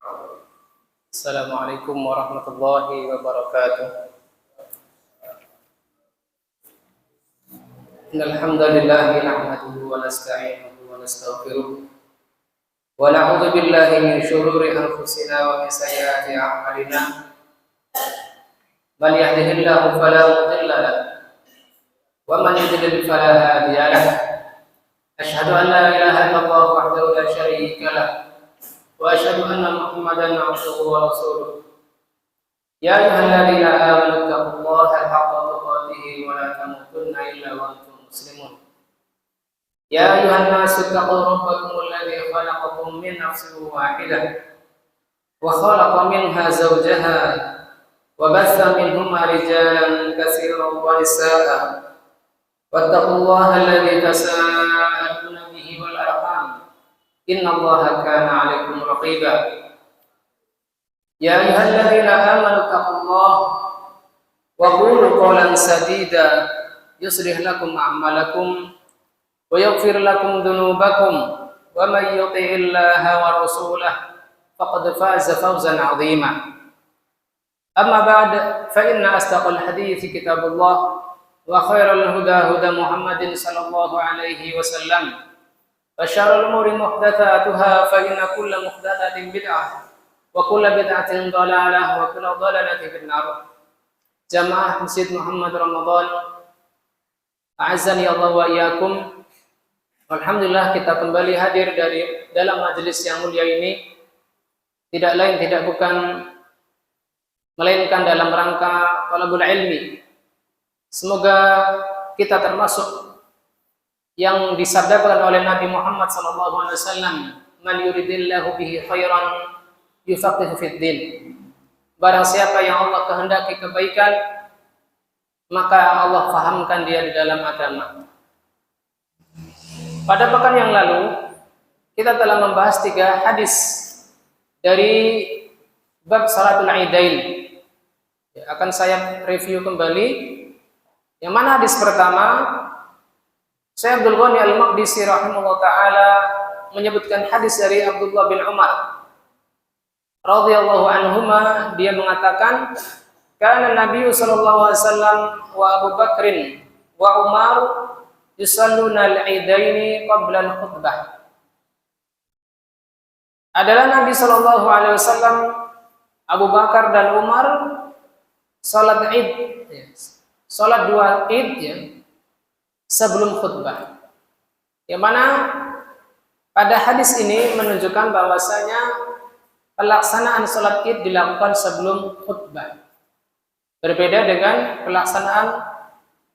Assalamualaikum warahmatullahi wabarakatuh. Innal hamdalillah nahmaduhu wa nasta'inuhu wa nastaghfiruh wa na'udzu billahi min shururi anfusina wa min sayyiati a'malina. Man yahdihillahu fala mudilla lahu wa man yudlil fala hadiya lahu. Asyhadu an la ilaha illallah wahdahu la syarika lahu wa asyhadu anna Muhammadan 'abduhu wa rasuluh. Ya ayyuhalladzina amanu taqullaha haqqa tuqatih wa la tamutunna illa wa antum muslimun. Ya ayyuhan nasu taqu rabbakumul ladzi khalaqakum min nafsin wahidah wa khalaqa minha zawjaha wa batha minhuma rijalan katsiran wa nisaa'a. Wattaqullaha alladzi tasaaluna bihi wal arham. Innallaha kana 'alaikum raqiba. Ya ayyuhalladzina amanu taqullaha wa qulu qawlan sadida yuslih lakum a'malakum wa yaghfir lakum dhunubakum wa may yuti'illaha wa rasulahu faqad faza fawzan 'azima. Amma ba'd, fa inna asdaqal hadithi kitabullah wa khairal huda huda Muhammadin sallallahu alaihi wasallam. Wa syarrul umuri muhdatsatuha fa inna kulla muhdatsatin bid'ah wa kulla bid'atin dhalalah wa kulla dhalalatin finnar. Jamaah Masjid Muhammad Ramadan, a'azzani Allah wa iyyakum. Alhamdulillah, kita kembali hadir dalam majelis yang mulia ini, tidak lain tidak bukan melainkan dalam rangka talabul ilmi. Semoga kita termasuk yang disabdakan oleh Nabi Muhammad SAW, man yuridillahu bihi khairan yufaqihu fid din. Barang siapa yang Allah kehendaki kebaikan, maka Allah fahamkan dia di dalam agama. Pada pekan yang lalu kita telah membahas 3 hadis dari bab salatul Aidain. Akan saya review kembali. Yang mana hadis pertama, Syekh Abdul Ghani Al-Maqdisi rahimahullah ta'ala menyebutkan hadis dari Abdullah bin Umar radhiyallahu anhuma. Dia mengatakan, kana Nabi sallallahu alaihi wasallam wa Abu Bakrin wa Umar yusalluna al-Aidaini qabla al-khutbah. Adalah Nabi sallallahu alaihi wasallam, Abu Bakar dan Umar salat Id, salat 2 Id ya, sebelum khutbah. Yang mana pada hadis ini menunjukkan bahwasanya pelaksanaan salat Id dilakukan sebelum khutbah. Berbeda dengan pelaksanaan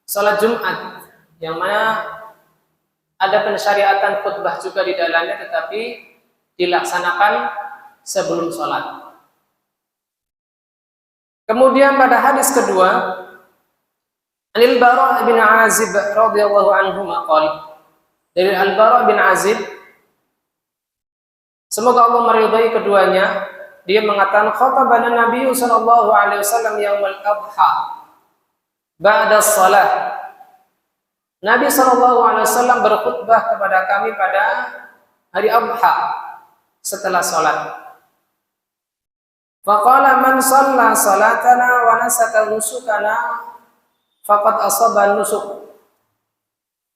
salat Jumat yang mana ada pensyariatan khutbah juga di dalamnya, tetapi dilaksanakan sebelum salat. Kemudian pada hadis kedua, Anil Bara' bin Azib radhiyallahu anhu maqal, dari Al-Bara' bin Azib, semoga Allah meridai keduanya, dia mengatakan, khatabana Nabi sallallahu alaihi wasallam yaumul adha ba'da shalah. Nabi sallallahu alaihi wasallam berkhutbah kepada kami pada hari Adha setelah salat. Faqala man shalla salatana wa nasaka nusukana faqad asaba nusuk.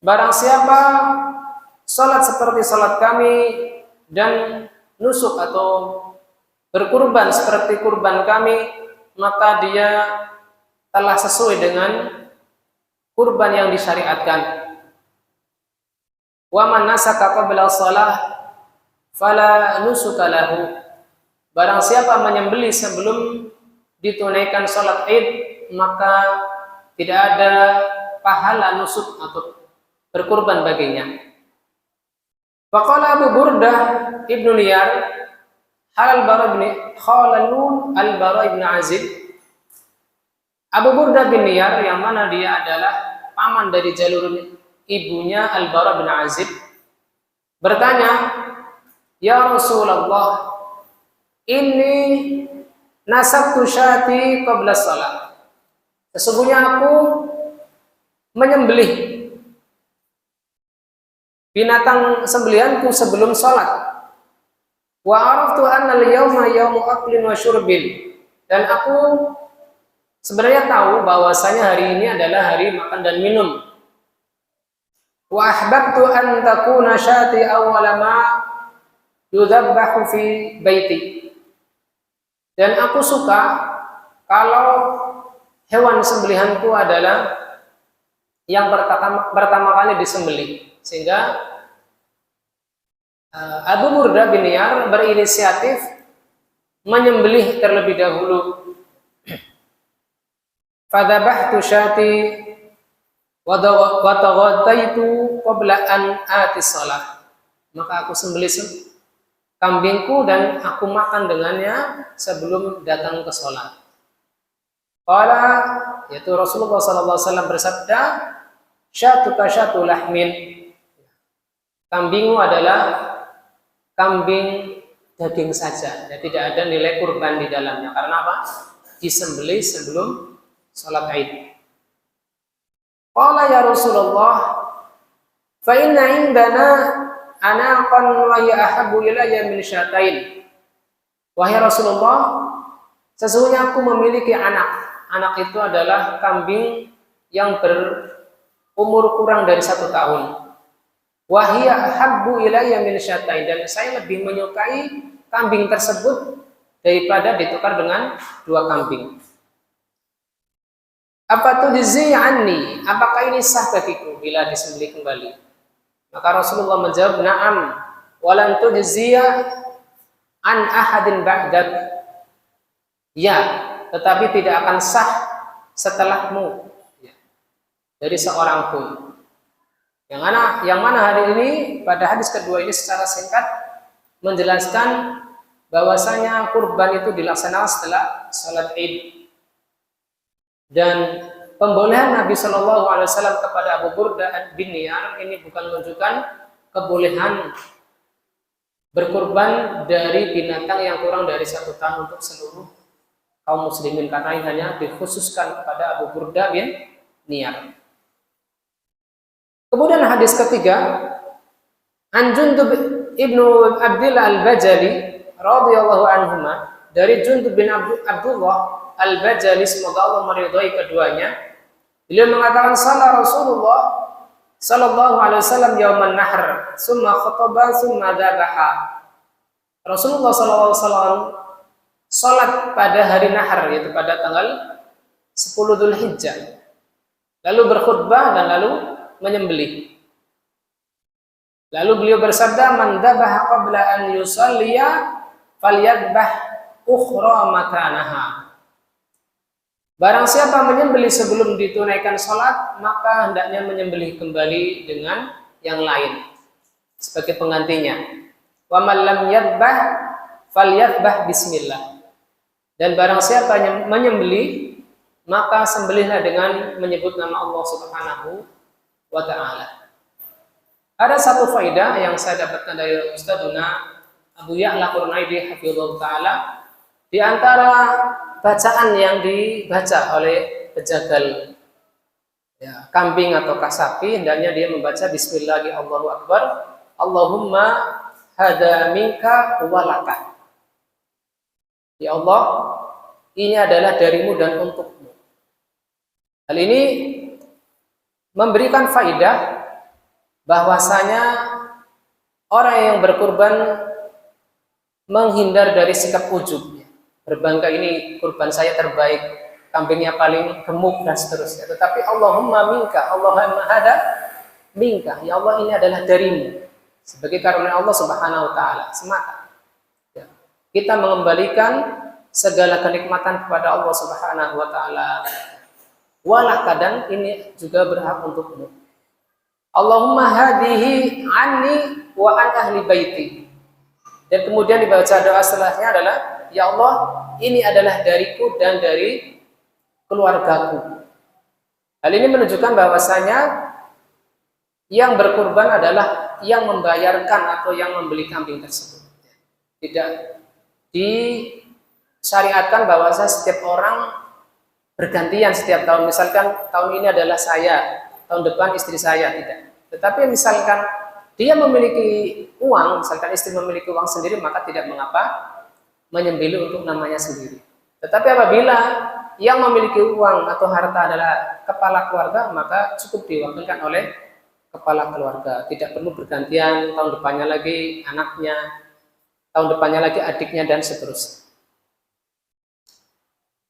Barang siapa salat seperti salat kami dan nusuk atau berkurban seperti kurban kami, maka dia telah sesuai dengan kurban yang disyariatkan. Wa man nasaka qabla shalah fala nusuka lahu. Barang siapa menyembelih sebelum ditunaikan salat Id, maka tidak ada pahala nusuk atau berkurban baginya. Faqala Abu Burdah ibnu Niyar halal Bara bin Khalalun Al-Bara ibn Azib. Abu Burdah bin Niyar yang mana dia adalah paman dari jalur ibunya Al-Bara bin Azib bertanya, ya Rasulullah, ini nasabtu syati qabla shalah. Sesungguhnya aku menyembelih binatang sembelihanku sebelum sholat. Wa araftu anna al-yawma yawmu aklin wa syurbin. Dan aku sebenarnya tahu bahwasanya hari ini adalah hari makan dan minum. Wa ahbabtu an takuna syati awwala ma yudhabbahu fi baiti. Dan aku suka kalau hewan sembelihanku adalah yang pertama kali disembelih. Sehingga Abu Burda bin Niyar berinisiatif menyembelih terlebih dahulu. Fadhabahtu syati wa taghattaitu qabla an ati shalah. Maka aku sembelih kambingku dan aku makan dengannya sebelum datang ke salat. Qala, yaitu Rasulullah sallallahu alaihi wasallam bersabda, syatuka syatu lahmin. Kambingmu adalah kambing daging saja, ya, tidak ada nilai kurban di dalamnya. Karena apa? Disembelih sebelum salat Id. Qala ya Rasulullah, fa inna indana anaqan wa hiya ahabbu ilayya min syatain. Wahai Rasulullah, sesungguhnya aku memiliki anak. Anak itu adalah kambing yang berumur kurang dari 1 tahun. Wahia habbu ilayya min syatain, dan saya lebih menyukai kambing tersebut daripada ditukar dengan 2 kambing. Apa tujzi anni? Apakah ini sah bagiku bila disembelih kembali? Maka Rasulullah menjawab, na'am, walan tujziya an ahadin ba'dak. Ya, tetapi tidak akan sah setelahmu, ya, dari seorang pun. Yang mana hari ini pada hadis kedua ini secara singkat menjelaskan bahwasanya kurban itu dilaksanakan setelah salat Id. Dan pembolehan Nabi Shallallahu Alaihi Wasallam kepada Abu Burda bin Niyar ini bukan menunjukkan kebolehan berkurban dari binatang yang kurang dari 1 tahun untuk seluruh kaum muslimin, karena ini hanya dikhususkan kepada Abu Burda bin Niyar. Kemudian hadis ketiga, An Jundub ibnu Abdillah al-Bajali radhiyallahu anhuma, dari Jundub bin Abdullah al-Bajali, semoga Allah meridhai keduanya, beliau mengatakan, salat Rasulullah sallallahu alaihi wasallam yauman nahr, summa khataba summa dzabaha. Rasulullah sallallahu alaihi wasallam salat pada hari nahar, yaitu pada tanggal 10 Dzulhijjah, lalu berkhutbah dan lalu menyembelih. Lalu beliau bersabda, man dzabaha qabla an yusalliya falyadbah ukhra makanaha. Barang siapa menyembelih sebelum ditunaikan salat, maka hendaknya menyembelih kembali dengan yang lain sebagai penggantinya. Wa man lam yadbah falyadbah bismillah. Dan barang siapa yang menyembelih, maka sembelihlah dengan menyebut nama Allah Subhanahu wa ta'ala. Ada satu faedah yang saya dapatkan dari Ustadzuna Abu Ya'la Qurnaidi hafizahullah ta'ala, di antara bacaan yang dibaca oleh pejagal, ya, kambing atau sapi, hendaknya dia membaca bismillahirrahmanirrahim, Allahu akbar, Allahumma hada minka walaka. Ya Allah, ini adalah darimu dan untukmu. Hal ini memberikan faidah bahwasanya orang yang berkurban menghindar dari sikap ujub, berbangga, ini kurban saya terbaik, kambingnya paling gemuk dan seterusnya. Tetapi Allahumma minka, Allahumma hada minka, ya Allah ini adalah darimu, sebagai karunia Allah Subhanahu wa ta'ala semata. Ya. Kita mengembalikan segala kenikmatan kepada Allah Subhanahu wa ta'ala. Walah kadang ini juga berhak untukmu. Allahumma hadihi anni wa an ahli baiti. Dan kemudian dibaca doa setelahnya adalah, ya Allah, ini adalah dariku dan dari keluargaku. Hal ini menunjukkan bahwasanya yang berkurban adalah yang membayarkan atau yang membeli kambing tersebut. Tidak disyariatkan bahwasanya setiap orang bergantian setiap tahun. Misalkan tahun ini adalah saya, tahun depan istri saya, tidak. Tetapi misalkan dia memiliki uang, misalkan istri memiliki uang sendiri, maka tidak mengapa menyembelih untuk namanya sendiri. Tetapi apabila yang memiliki uang atau harta adalah kepala keluarga, maka cukup diwakilkan oleh kepala keluarga. Tidak perlu bergantian, tahun depannya lagi anaknya, tahun depannya lagi adiknya, dan seterusnya.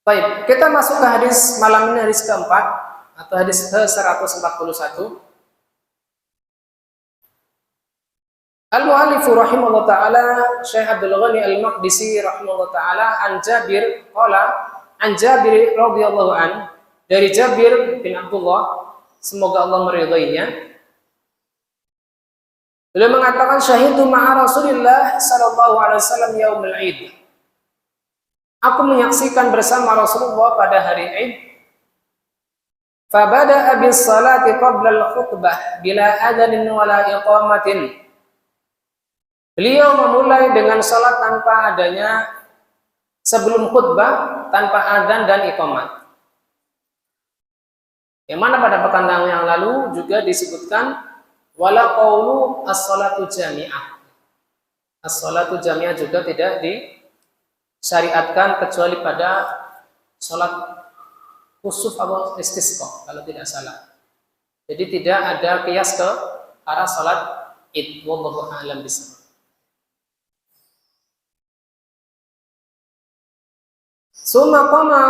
Baik, kita masuk ke hadis malam ini, hadis keempat atau hadis ke-141. Al-mu'allif rahimahullah ta'ala, Syekh Abdul Ghani Al-Maqdisi rahimahullah ta'ala, an Jabir radhiyallahu an, dari Jabir bin Abdullah, semoga Allah meridainya. Beliau mengatakan, syahidu ma'a Rasulillah sallallahu alaihi wasallam yaumul Id. Aku menyaksikan bersama Rasulullah pada hari Id. Fa bada'a bis salati qabla al-khutbah bila adzanin wala iqamatin. Beliau memulai dengan salat tanpa adanya, sebelum khutbah, tanpa adzan dan iqamat. Yang mana pada pekan yang lalu juga disebutkan wala qaulu as-salatu jami'ah. As-salatu jami'ah juga tidak disyariatkan kecuali pada salat khusuf atau istisqa kalau tidak salah. Jadi tidak ada qiyas ke arah salat Id. Wallahu a'lam bishawab. Summa qama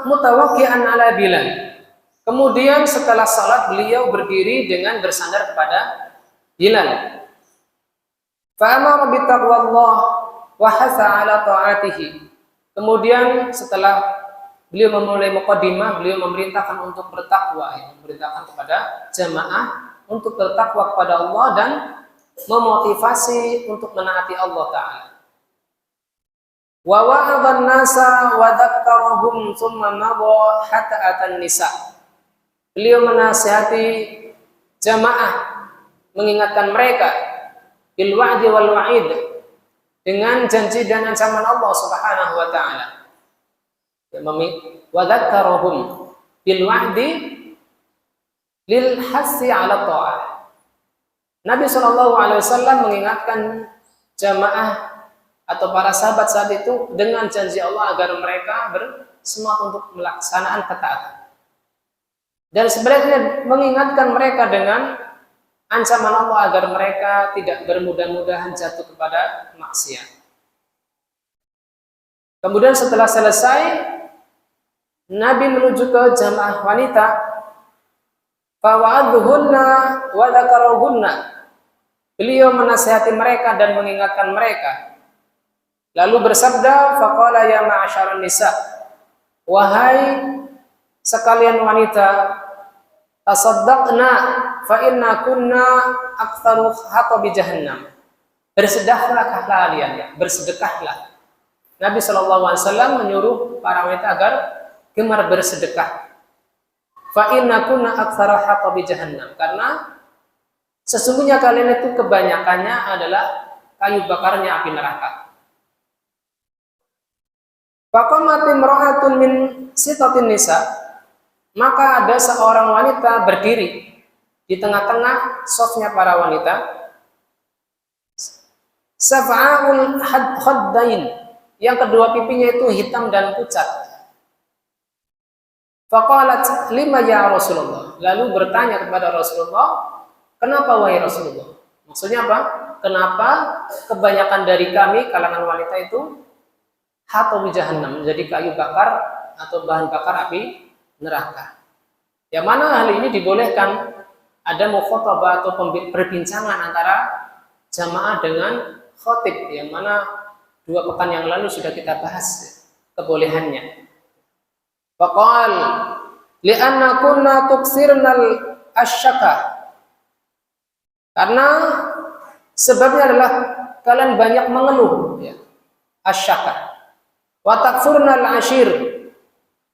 mutawakki'an ala Bilal. Kemudian setelah salat beliau berdiri dengan bersandar kepada Bilal. Fa amara bi taqwallah wa hasa ala ta'atihi. Kemudian setelah beliau memulai muqaddimah, beliau memerintahkan untuk bertakwa, memerintahkan kepada jamaah untuk bertakwa kepada Allah dan memotivasi untuk menaati Allah Ta'ala. Wa wa'adhan nasa wa dzakkarahum tsumma madha hatta atan nisa. Beliau menasihati jamaah, mengingatkan mereka bil wa'di wal wa'id, dengan janji dan ancaman Allah Subhanahu wa taala. Wa dzakkarahum bil wa'di lil hassi 'ala tha'ah. Nabi sallallahu alaihi wasallam mengingatkan jamaah atau para sahabat saat itu dengan janji Allah agar mereka bersemangat untuk melaksanakan ketaatan. Dan sebaliknya mengingatkan mereka dengan ancaman Allah agar mereka tidak bermudah-mudahan jatuh kepada maksiat. Kemudian setelah selesai, Nabi menuju ke jamaah wanita, fawa'adhuhunna wa dzakaruhunna. Beliau menasihati mereka dan mengingatkan mereka. Lalu bersabda, faqala ya ma'asyaran nisa, wahai sekalian wanita, tasaddaqna fa inna kunna aktsaru hatabi jahannam. Bersedekahlah kalian, ya, bersedekahlah. Nabi SAW menyuruh para wanita agar gemar bersedekah. Fa inna kunna aktsaru hatabi jahannam, karena sesungguhnya kalian itu kebanyakannya adalah kayu bakarnya api neraka. Faqamat imra'atun min sitatin nisa, maka ada seorang wanita berdiri di tengah-tengah safnya para wanita. Saf'a'ul khaddain, yang kedua pipinya itu hitam dan pucat. Faqalat lima ya Rasulullah, lalu bertanya kepada Rasulullah, kenapa wahai Rasulullah? Maksudnya apa? Kenapa kebanyakan dari kami kalangan wanita itu hatabi jahannam, menjadi kayu bakar atau bahan bakar api neraka. Yang mana hal ini dibolehkan, ada mukhatabah atau perbincangan antara jamaah dengan khatib, yang mana 2 pekan yang lalu sudah kita bahas kebolehannya. Faqal li'anna kunna tuksirnal asyaka, karena sebabnya adalah kalian banyak mengeluh, ya, asyaka. Wa takfurnal ashir,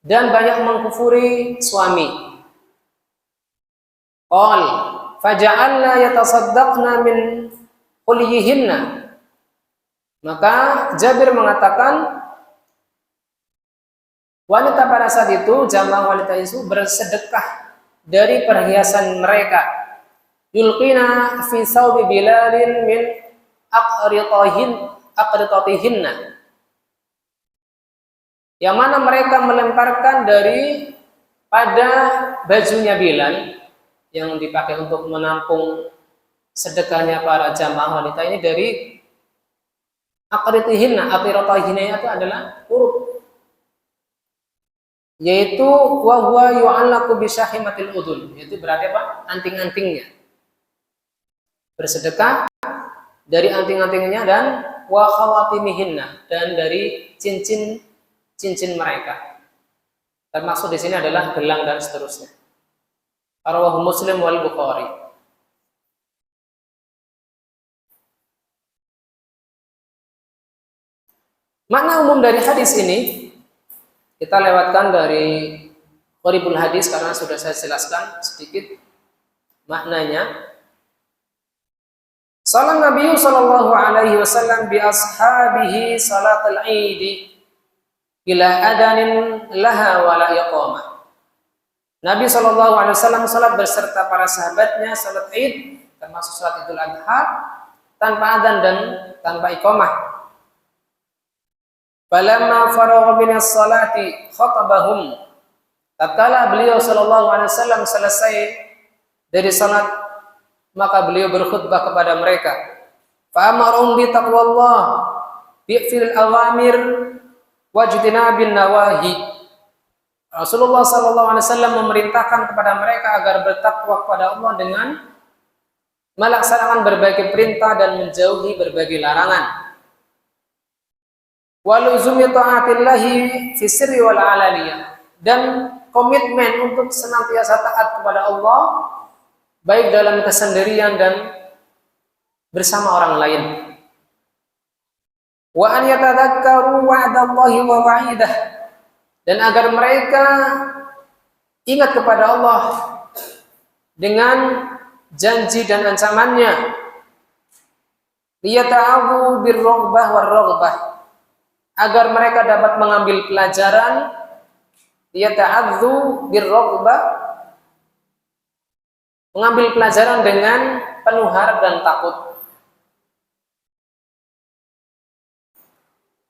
dan banyak mengkufuri suami. Qal faja'alna yatasaddaqna min qulyihinna. Maka Jabir mengatakan wanita pada saat itu, jamaah wanita itu bersedekah dari perhiasan mereka. yulqina fi sawbi Bilalin min aqritatihinna, yang mana mereka melemparkan dari pada bajunya Bilal yang dipakai untuk menampung sedekahnya para jamaah wanita ini dari aqritihinna. Aqritihinna itu adalah urut, yaitu wa huwa yu'allaqu bi syahimatil udhun, yaitu berarti apa? Anting-antingnya. Bersedekah dari anting-antingnya dan wa khawatimihinna, dan dari cincin mereka. Termasuk di sini adalah gelang dan seterusnya. Rawahu Muslim wal Bukhari. Makna umum dari hadis ini kita lewatkan dari Qoribul Hadis karena sudah saya jelaskan sedikit maknanya. Salam Nabi sallallahu alaihi wasallam bi ashabihi salatul Eid ila adanin laha wa la iqamah. Nabi sallallahu alaihi wasallam salat beserta para sahabatnya salat Id, termasuk salat Idul Adha, tanpa adzan dan tanpa iqamah. Falamma faragha min as-salati khatabahum. Tatkala beliau sallallahu alaihi wasallam selesai dari salat, maka beliau berkhutbah kepada mereka. Fa'amarum bi taqwallah bi'fil awamir wajtinabin nawahi. Rasulullah sallallahu alaihi wasallam memerintahkan kepada mereka agar bertakwa kepada Allah dengan melaksanakan berbagai perintah dan menjauhi berbagai larangan. Waluzumi ta'atillahi fi sirri wal alaniyah, dan komitmen untuk senantiasa taat kepada Allah baik dalam kesendirian dan bersama orang lain. Wa an yatadhakkaru wa'dallahi wa wa'idah, dan agar mereka ingat kepada Allah dengan janji dan ancamannya. Liyata'awu birraghbah war-raghbah, agar mereka dapat mengambil pelajaran. Liyata'adzu birraghbah, mengambil pelajaran dengan penuh harap dan takut.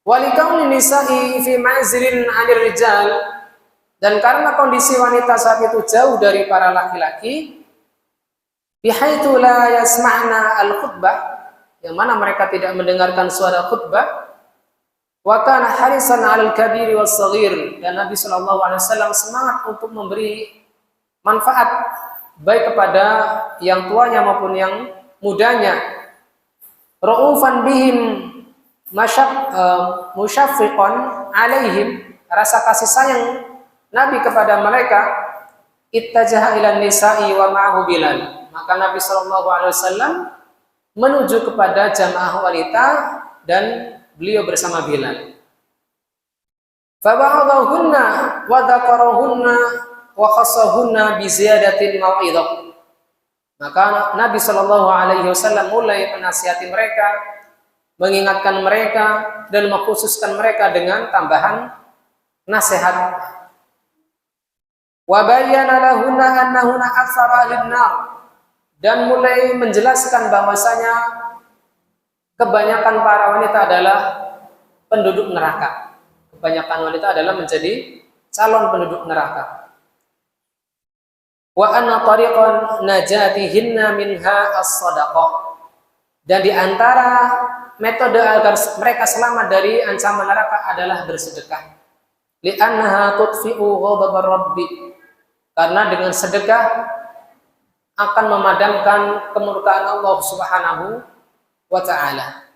Walikauni nisa'i fi ma'zilin 'anil rijal, dan karena kondisi wanita saat itu jauh dari para laki-laki, bihaitsu la yasma'na al-khutbah, yang mana mereka tidak mendengarkan suara khutbah. Wa kana harisan 'alal kabiri was-shaghir, dan Nabi sallallahu alaihi wasallam semangat untuk memberi manfaat baik kepada yang tuanya maupun yang mudanya. Ra'ufan bihim musyaffiqan alaihim, rasa kasih sayang Nabi kepada mereka. Ittajaha ila nisa'i wa ma'ahu Bilal, maka Nabi sallallahu alaihi wasallam menuju kepada jamaah wanita dan beliau bersama Bilal. Fa ba'adahunna wa dzakarahunna wa khassahunna bi ziyadatil mau'izah. Maka Nabi sallallahu alaihi wasallam mulai menasihati mereka, mengingatkan mereka dan mengkhususkan mereka dengan tambahan nasihat. Wa bayyana lahunna annahunna aktsara lin-nar, dan mulai menjelaskan bahwasanya kebanyakan para wanita adalah penduduk neraka. Kebanyakan wanita adalah menjadi calon penduduk neraka. Wa anna tariqan najatihinna minha as-shadaqah, dan di antara metode agar mereka selamat dari ancaman neraka adalah bersedekah. Li'annaha tudfi'u ghadabar rabbi, karena dengan sedekah akan memadamkan kemurkaan Allah Subhanahu wa ta'ala.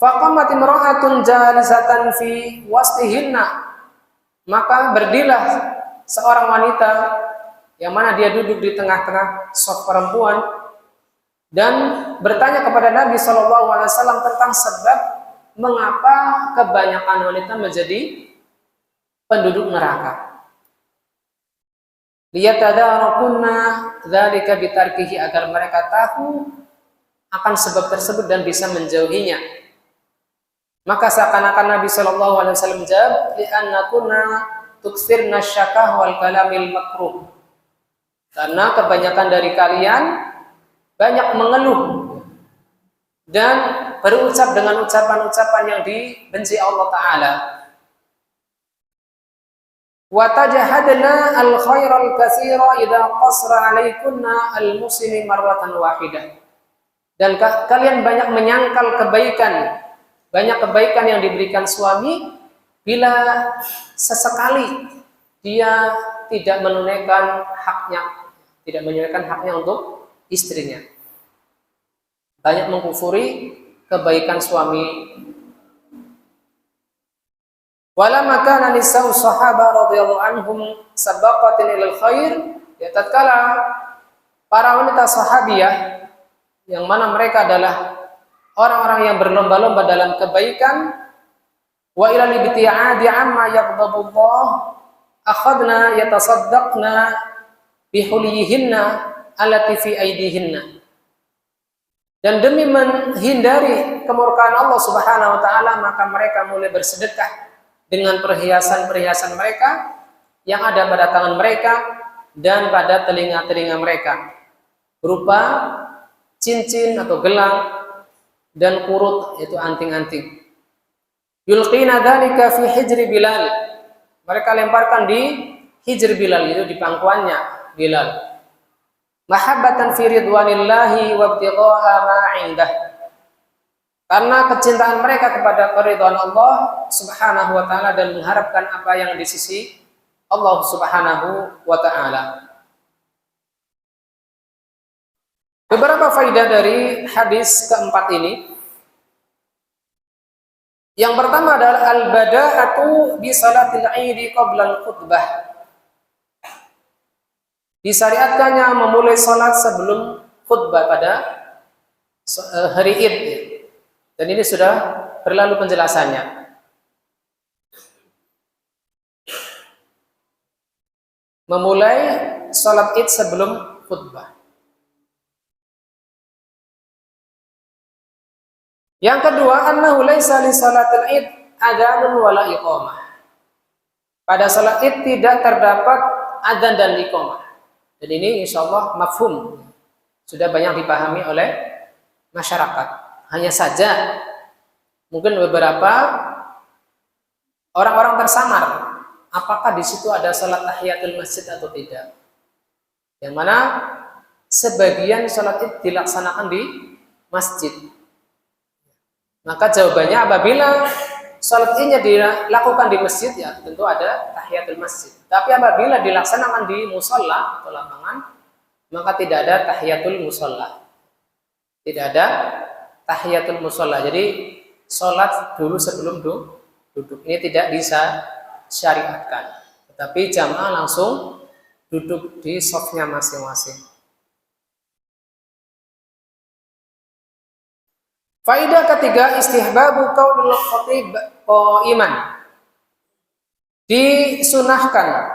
Faqamat imra'atun jalisatan fi wastihinna, maka berdirilah seorang wanita yang mana dia duduk di tengah-tengah saf perempuan dan bertanya kepada Nabi Shallallahu Alaihi Wasallam tentang sebab mengapa kebanyakan wanita menjadi penduduk neraka. Liyatadarakunna dzalika bitarkihi, agar mereka tahu akan sebab tersebut dan bisa menjauhinya. Maka seakan-akan Nabi Shallallahu Alaihi Wasallam menjawab, li'annakunna tuksirna syakah wal kalamil makruh, Karena kebanyakan dari kalian banyak mengeluh dan berucap dengan ucapan-ucapan yang dibenci Allah Ta'ala. Wa tajahadna al-khairal katsira idza qasra 'alaikunna al-muslimi marratan wahidah. Dan kalian banyak menyangkal kebaikan, banyak kebaikan yang diberikan suami bila sesekali dia tidak menunaikan haknya untuk istrinya. Banyak mengkufuri kebaikan suami. Wala makana nisa'u sahaba radhiyallahu anhum sabaqatin ilal khair, ya tatkala para wanita sahabiyah yang mana mereka adalah orang-orang yang berlomba-lomba dalam kebaikan, wa ilal ibti'adi amma yaghdabullah akhadna yatasaddaqna bihulihinna allati fi aidihinna. Dan demi menghindari kemurkaan Allah Subhanahu wa taala, maka mereka mulai bersedekah dengan perhiasan-perhiasan mereka yang ada pada tangan mereka dan pada telinga-telinga mereka, berupa cincin atau gelang dan kurut, yaitu anting-anting. Yulqina dzalika fi hijri Bilal. Mereka lemparkan di hijri Bilal, itu di pangkuannya Bilal. Mahabbatan fi ridwanillahi wa ibtigha'a ma 'indah. Karena kecintaan mereka kepada keridhaan Allah Subhanahu wa taala dan mengharapkan apa yang di sisi Allah Subhanahu wa taala. Beberapa faedah dari hadis keempat ini. Yang pertama adalah al-bada'atu bi salatil 'idi qabla al-khutbah. Disyariatkannya memulai salat sebelum khutbah pada hari Id. Dan ini sudah berlalu penjelasannya. Memulai salat Id sebelum khutbah. Yang kedua, annahu laisa li salatil Id adzanun wala iqamah. Pada salat Id tidak terdapat adzan dan iqamah. Dan ini insyaallah mafhum. Sudah banyak dipahami oleh masyarakat. Hanya saja mungkin beberapa orang-orang tersamar apakah di situ ada salat tahiyatul masjid atau tidak. Yang mana sebagian salat Id dilaksanakan di masjid. Maka jawabannya apabila salat Id-nya dilakukan di masjid, ya tentu ada tahiyatul masjid. Tapi apabila dilaksanakan di musalla atau lapangan, maka tidak ada tahiyatul musalla. Tidak ada tahiyatul musalla. Jadi salat dulu sebelum duduk. Ini tidak bisa syariatkan. Tetapi jamaah langsung duduk di shafnya masing-masing. Faidah ketiga, istihbabu qaulul khatib qa'iman. Disunahkan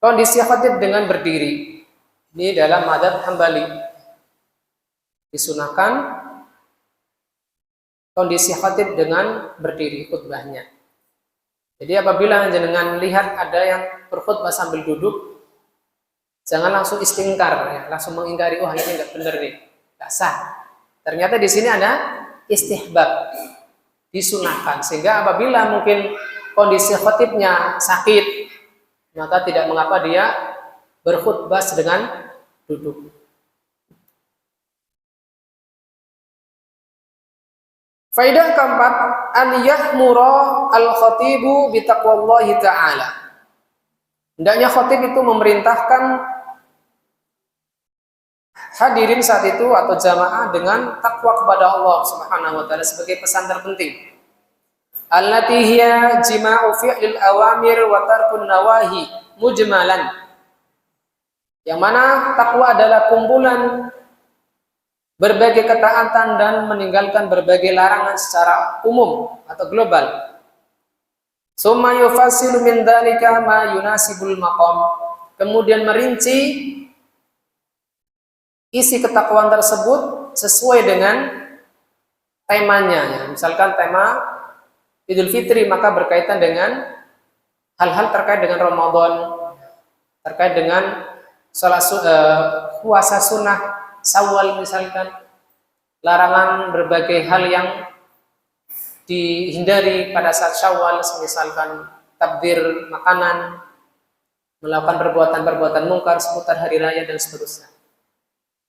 kondisi khatib dengan berdiri. Ini dalam madzhab Hambali. Disunahkan kondisi khatib dengan berdiri khutbahnya. Jadi apabila jenengan lihat ada yang berkhutbah sambil duduk, jangan langsung istingkar, ya, langsung mengingkari, wah ini enggak benar nih, enggak sah. Ternyata di sini ada istihbab, disunahkan. Sehingga apabila mungkin kondisi khatibnya sakit, maka tidak mengapa dia berkhutbah dengan duduk. Faidah keempat, an yahmura al-khatibu bi taqwallahi ta'ala. Hendaknya khatib itu memerintahkan hadirin saat itu atau jamaah dengan takwa kepada Allah Subhanahu wa taala sebagai pesan terpenting. Allati hiya jima'u fi'lil awamir wa tarkun nawahi mujmalan. Yang mana takwa adalah kumpulan berbagai ketaatan dan meninggalkan berbagai larangan secara umum atau global. Summa yufassilu min dzalika ma yunasibul maqam. Kemudian merinci isi ketakwaan tersebut sesuai dengan temanya. Ya. Misalkan tema Idul Fitri, maka berkaitan dengan hal-hal terkait dengan Ramadan, terkait dengan puasa sunnah Syawal misalkan, larangan berbagai hal yang dihindari pada saat Syawal, misalkan tabdir makanan, melakukan perbuatan-perbuatan mungkar seputar hari raya dan seterusnya.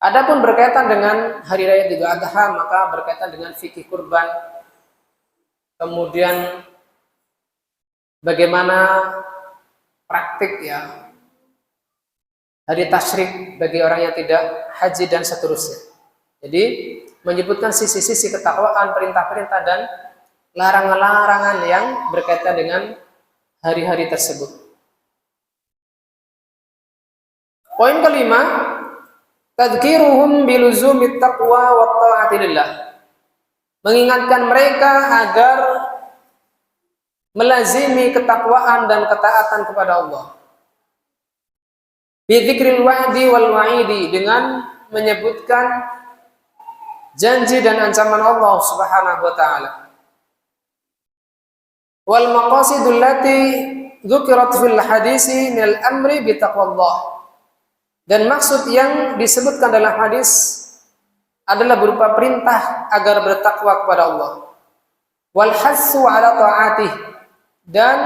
Adapun berkaitan dengan hari raya Idul Adha, maka berkaitan dengan fikih kurban, kemudian bagaimana praktik ya hari tasyrik bagi orang yang tidak haji dan seterusnya. Jadi menyebutkan sisi-sisi ketakwaan, perintah-perintah dan larangan-larangan yang berkaitan dengan hari-hari tersebut. Poin kelima, tadhkiruhum biluzumit taqwa wa ta'ati lillah. Mengingatkan mereka agar melazimi ketakwaan dan ketaatan kepada Allah. Bi dzikril wa'di wal wa'idi, dengan menyebutkan janji dan ancaman Allah Subhanahu wa taala. Wal maqasidul lati dzukirat fil hadisi minal amri bi taqwallah. Dan maksud yang disebutkan dalam hadis adalah berupa perintah agar bertakwa kepada Allah. Wal hassu ala ta'atih, dan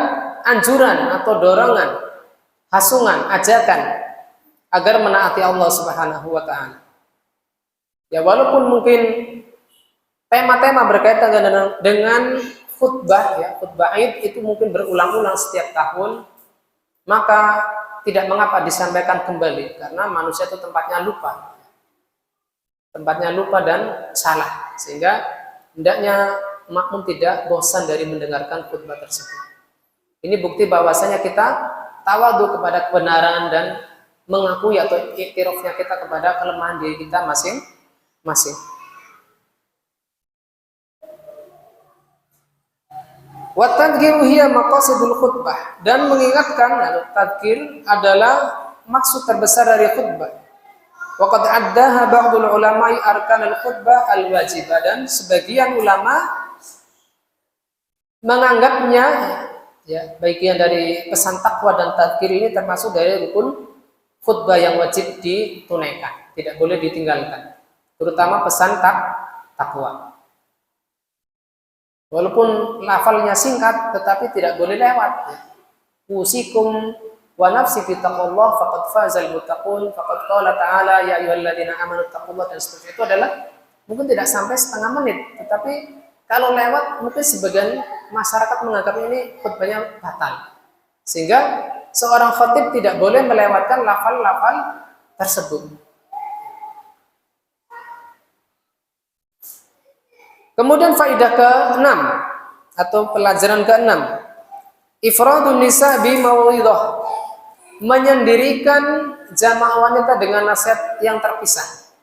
anjuran atau dorongan, hasungan, ajakan agar menaati Allah Subhanahu wa taala. Ya, walaupun mungkin tema-tema berkaitan dengan khutbah ya, khutbah Id itu mungkin berulang-ulang setiap tahun, maka tidak mengapa disampaikan kembali, karena manusia itu tempatnya lupa dan salah, sehingga hendaknya makmum tidak bosan dari mendengarkan khutbah tersebut. Ini bukti bahwasanya kita tawadhu kepada kebenaran dan mengakui atau iktirafnya kita kepada kelemahan diri kita masing-masing. Wa tadhkiru hiya maqasidul khutbah, dan mengingatkan atau tadhkir adalah maksud terbesar dari khutbah. Wa qad addaha ba'dul ulama'i arkanul khutbah al-wajibah, dan sebagian ulama menganggapnya ya, bagian dari pesan takwa dan tadhkir ini termasuk dari rukun khutbah yang wajib ditunaikan, tidak boleh ditinggalkan, terutama pesan takwa. Walaupun lafalnya singkat, tetapi tidak boleh lewat. Usikum wa nafsi bi taqwallah faqad fazal muttaqun, faqad qala ta'ala ya ayyuhalladzina amanu taqullaha, dan seterusnya. Itu adalah mungkin tidak sampai setengah menit, tetapi kalau lewat mungkin sebagian masyarakat menganggap ini khutbahnya batal, sehingga seorang khatib tidak boleh melewatkan lafal-lafal tersebut. Kemudian faidah ke-6 atau pelajaran ke-6, ifradun nisa bi mawidhah, menyendirikan jamaah wanita dengan nasihat yang terpisah.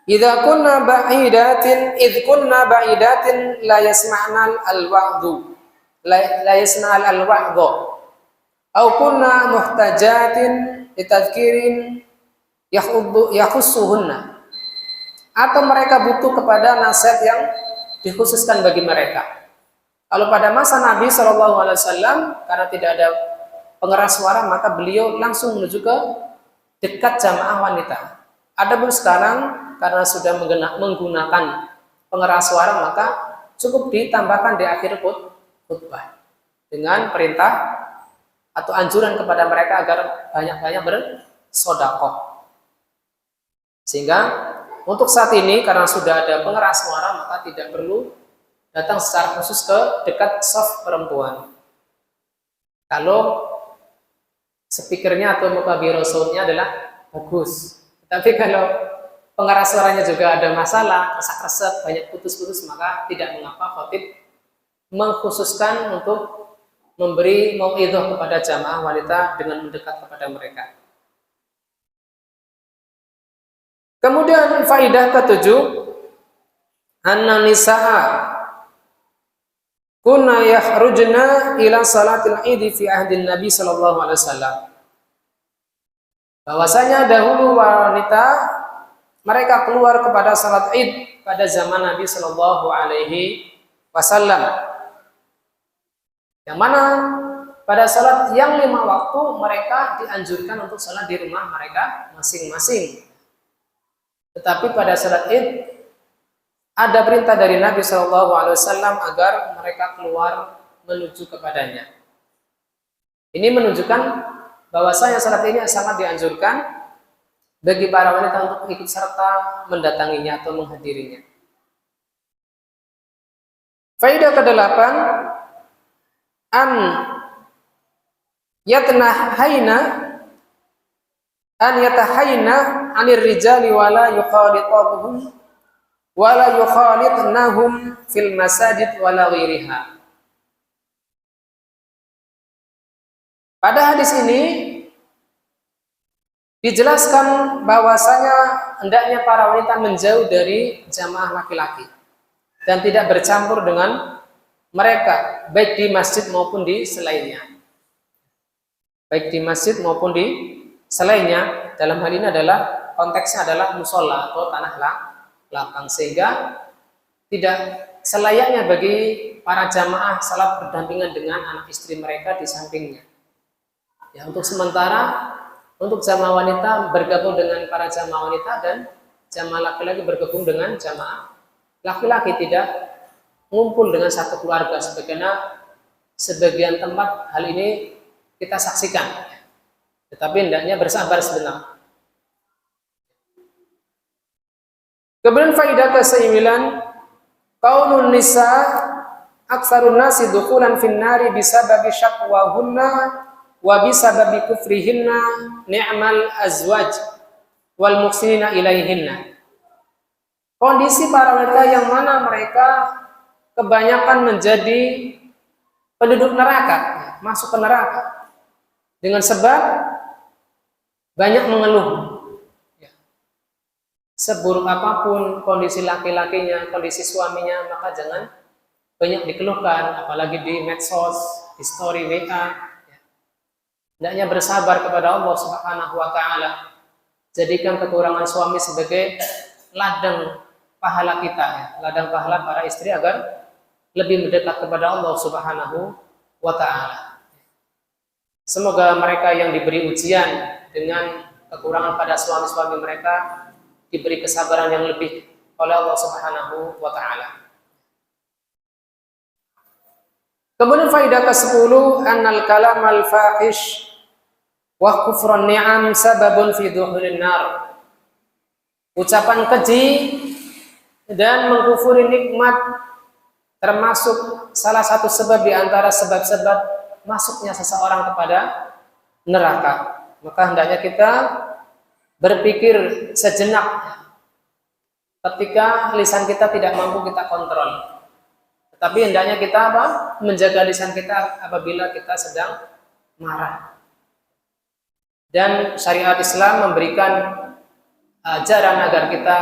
Idza kunna ba'idatin la yasma'nal al-wa'dhu la yasma'al al-wa'dhu aw kunna muhtajatin litadhkirin yakhussuhunna, atau mereka butuh kepada nasihat yang dikhususkan bagi mereka. Kalau pada masa Nabi SAW, karena tidak ada pengeras suara, maka beliau langsung menuju ke dekat jamaah wanita. Adapun sekarang, karena sudah menggunakan pengeras suara, maka cukup ditambahkan di akhir khutbah dengan perintah atau anjuran kepada mereka agar banyak-banyak bersedekah. Sehingga untuk saat ini karena sudah ada pengeras suara, maka tidak perlu datang secara khusus ke dekat shaf perempuan. Kalau speakernya atau mukabir soundnya adalah bagus, tapi kalau pengeras suaranya juga ada masalah, resak-resak, banyak putus-putus, maka tidak mengapa khatib mengkhususkan untuk memberi mau'idhah kepada jamaah wanita dengan mendekat kepada mereka. Kemudian faidah ke-7, anna nisaa kunna yakhrujna ila salatil Id fi ahdin Nabi sallallahu alaihi wasallam. Bahwasanya dahulu wanita mereka keluar kepada salat Id pada zaman Nabi sallallahu alaihi wasallam. Yang mana pada salat yang 5 waktu mereka dianjurkan untuk salat di rumah mereka masing-masing. Tetapi pada salat Id ada perintah dari Nabi SAW agar mereka keluar menuju kepadanya. Ini menunjukkan bahwasanya salat ini sangat dianjurkan bagi para wanita untuk ikut serta mendatanginya atau menghadirinya. Faedah ke-8, an yatahayna anir rijali wala yukhalituhum wala yukhalitnahum fil masajid wala ghairiha. Pada hadis ini dijelaskan bahwasanya hendaknya para wanita menjauh dari jamaah laki-laki dan tidak bercampur dengan mereka, baik di masjid maupun di selainnya. Baik di masjid maupun di selainnya, dalam hal ini adalah konteksnya adalah musola atau tanah lapang, sehingga tidak selayaknya bagi para jamaah salat berdampingan dengan anak istri mereka di sampingnya. Ya, untuk sementara untuk jamaah wanita bergabung dengan para jamaah wanita dan jamaah laki-laki bergabung dengan jamaah laki-laki, tidak ngumpul dengan satu keluarga sebagaimana sebagian tempat hal ini kita saksikan. Tetapi hendaknya bersabar sebenarnya. Kemudian faidah ke-9, qaulun nisa aktsarun nasi dukhulan fin nari bisababi syakwahunna wa bisababi kufrihinna ni'mal azwaj wal muhsinina ilaihinna. Kondisi para wanita yang mana mereka kebanyakan menjadi penduduk neraka, masuk ke neraka dengan sebab banyak mengeluh. Seburuk apapun kondisi laki-lakinya, kondisi suaminya, maka jangan banyak dikeluhkan, apalagi di medsos, di story WA. Hendaknya bersabar kepada Allah Subhanahu wa taala. Jadikan kekurangan suami sebagai ladang pahala kita, ladang pahala para istri agar lebih mendekat kepada Allah Subhanahu wa taala. Semoga mereka yang diberi ujian dengan kekurangan pada suami-suami mereka diberi kesabaran yang lebih oleh Allah Subhanahu wa taala. Kemudian faedah ke-10, annal kalam al-fahish wa kufrun ni'am sababun fi dukhulin nar. Ucapan keji dan mengkufuri nikmat termasuk salah satu sebab di antara sebab-sebab masuknya seseorang kepada neraka. Maka hendaknya kita berpikir sejenak ketika lisan kita tidak mampu kita kontrol. Tetapi hendaknya kita menjaga lisan kita apabila kita sedang marah. Dan syariat Islam memberikan ajaran agar kita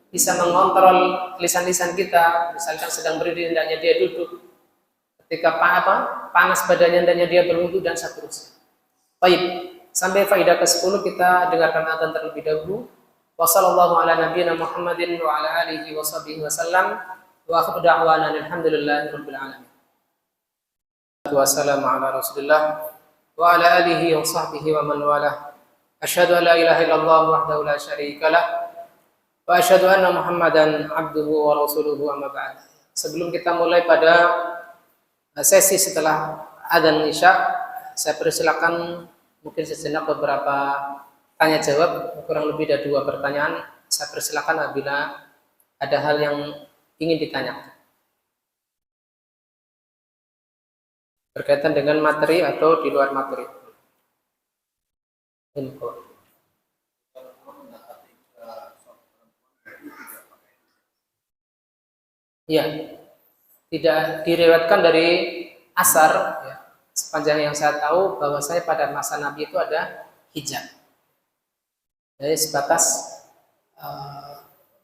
bisa mengontrol lisan-lisan kita. Misalkan sedang berdiri hendaknya dia duduk, ketika panas badannya hendaknya dia berwudu dan seterusnya. Baik, sampai faedah ke-10 kita dengarkan adzan terlebih dahulu. Wassallallahu ala nabiyyina Muhammadin wa ala alihi wa sahbihi wasallam. Wa akhiru da'wana alhamdulillahirabbil alamin. Wassalamu ala Rasulillah wa ala alihi wa sahbihi wa man walah. Asyhadu an la ilaha illallah wahdahu la syarikalah wa asyhadu anna Muhammadan abduhu wa rasuluhu amma ba'd. Sebelum kita mulai pada sesi setelah adzan Isya, saya persilakan mungkin sejenak beberapa tanya jawab, kurang lebih ada 2 pertanyaan. Saya persilakan apabila ada hal yang ingin ditanyakan berkaitan dengan materi atau di luar materi. Info. Ya, tidak diriwayatkan dari asar. Ya. Sepanjang yang saya tahu bahwa saya pada masa Nabi itu ada hijab. Jadi sebatas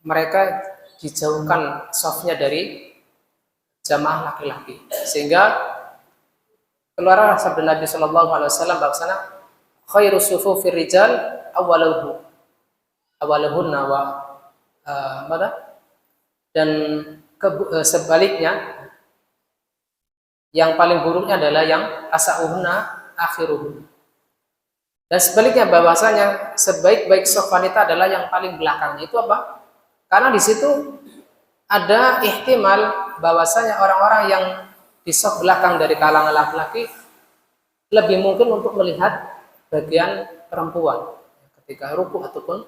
mereka dijauhkan shafnya dari jamaah laki-laki, sehingga keluar sabda Nabi Shallallahu Alaihi Wasallam bahwasanya khairu sufufir rijal awaluhunna wa dan sebaliknya yang paling buruknya adalah yang asa'uhunna akhiruhun. Dan sebaliknya bahwasanya sebaik-baik soft wanita adalah yang paling belakangnya. Itu apa? Karena di situ ada ihtimal bahwasanya orang-orang yang di soft belakang dari kalangan laki-laki lebih mungkin untuk melihat bagian perempuan ketika ruku ataupun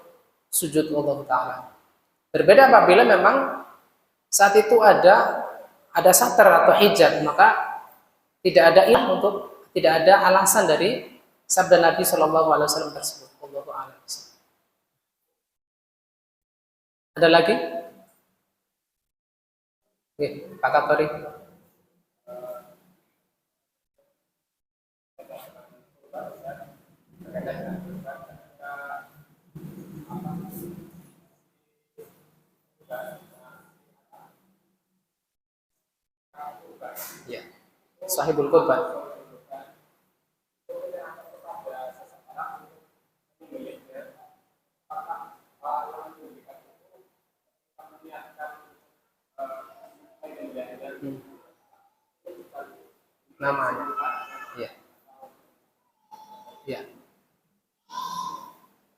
sujud Allah Ta'ala. Berbeda apabila memang saat itu ada satar atau hijab, maka tidak ada tidak ada alasan dari sabda Nabi Shallallahu Alaihi Wasallam tersebut. Allahu a'lam. Ada lagi? Oke, Pak Kapolri. Ya, sahibul qurban. Namanya, ya, ya.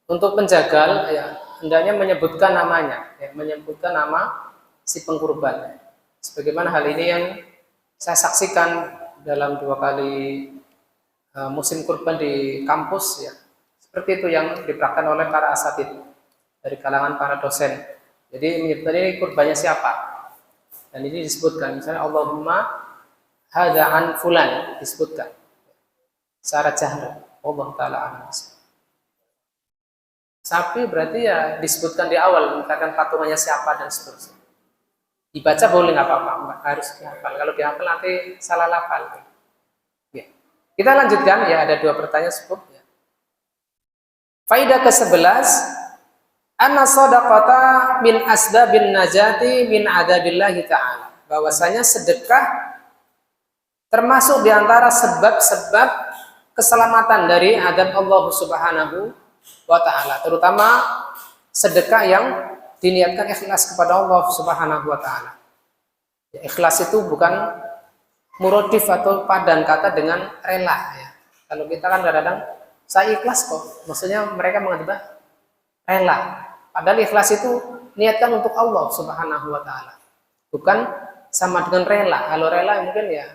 Untuk penjagal, ya, hendaknya menyebutkan namanya, ya, menyebutkan nama si pengkurban. Sebagaimana hal ini yang saya saksikan dalam 2 kali musim kurban di kampus, ya. Seperti itu yang dipraktikkan oleh para asatid dari kalangan para dosen. Jadi menyebutkan ini kurbannya siapa, dan ini disebutkan misalnya Allahumma hadza an fulan, disebutkan secara jahr, Allah taala alam. Sapi berarti ya disebutkan di awal, misalkan patungannya siapa dan seterusnya. Dibaca boleh, nggak apa-apa, harus dihafal. Kalau dihafal nanti salah lafal. Ya. Kita lanjutkan, ya, ada 2 pertanyaan cukup. Ya. Faidah ke-11, anna shadaqata min asbabin najati min adabillahi ta'ala. Bahwasanya sedekah termasuk diantara sebab-sebab keselamatan dari adab Allah Subhanahu wa ta'ala, terutama sedekah yang diniatkan ikhlas kepada Allah Subhanahu wa ta'ala. Ya, ikhlas itu bukan muradif atau padan kata dengan rela, ya. Kalau kita kan kadang-kadang saya ikhlas kok, maksudnya mereka menganggap rela, padahal ikhlas itu niatkan untuk Allah Subhanahu wa ta'ala, bukan sama dengan rela. Kalau rela mungkin ya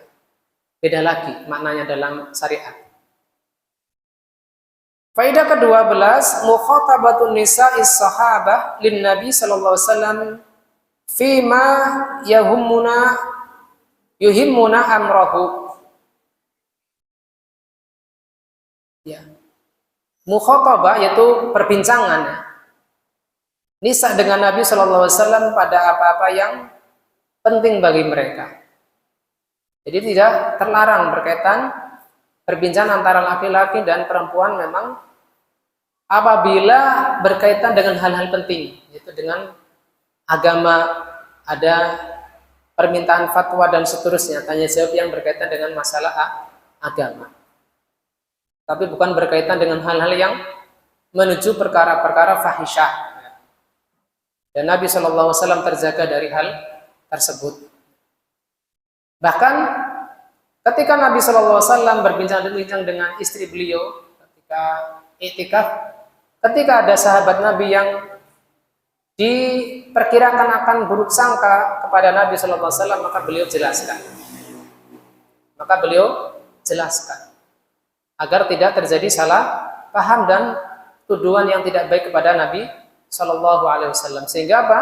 beda lagi maknanya dalam syariat. Faidah ke-12, mukhatabatun nisa'is sahabah lin Nabi sallallahu alaihi wasallam fima yuhimmuna amrahu. Ya. Mukhatabah yaitu perbincangan nisa dengan Nabi sallallahu alaihi wasallam pada apa-apa yang penting bagi mereka. Jadi tidak terlarang berkaitan perbincangan antara laki-laki dan perempuan memang apabila berkaitan dengan hal-hal penting, yaitu dengan agama, ada permintaan fatwa dan seterusnya, tanya jawab yang berkaitan dengan masalah agama. Tapi bukan berkaitan dengan hal-hal yang menuju perkara-perkara fahisyah. Dan Nabi SAW terjaga dari hal tersebut. Bahkan ketika Nabi SAW berbincang-bincang dengan istri beliau ketika i'tikaf, ketika ada sahabat Nabi yang diperkirakan akan buruk sangka kepada Nabi SAW, maka beliau jelaskan agar tidak terjadi salah paham dan tuduhan yang tidak baik kepada Nabi SAW. Sehingga apa?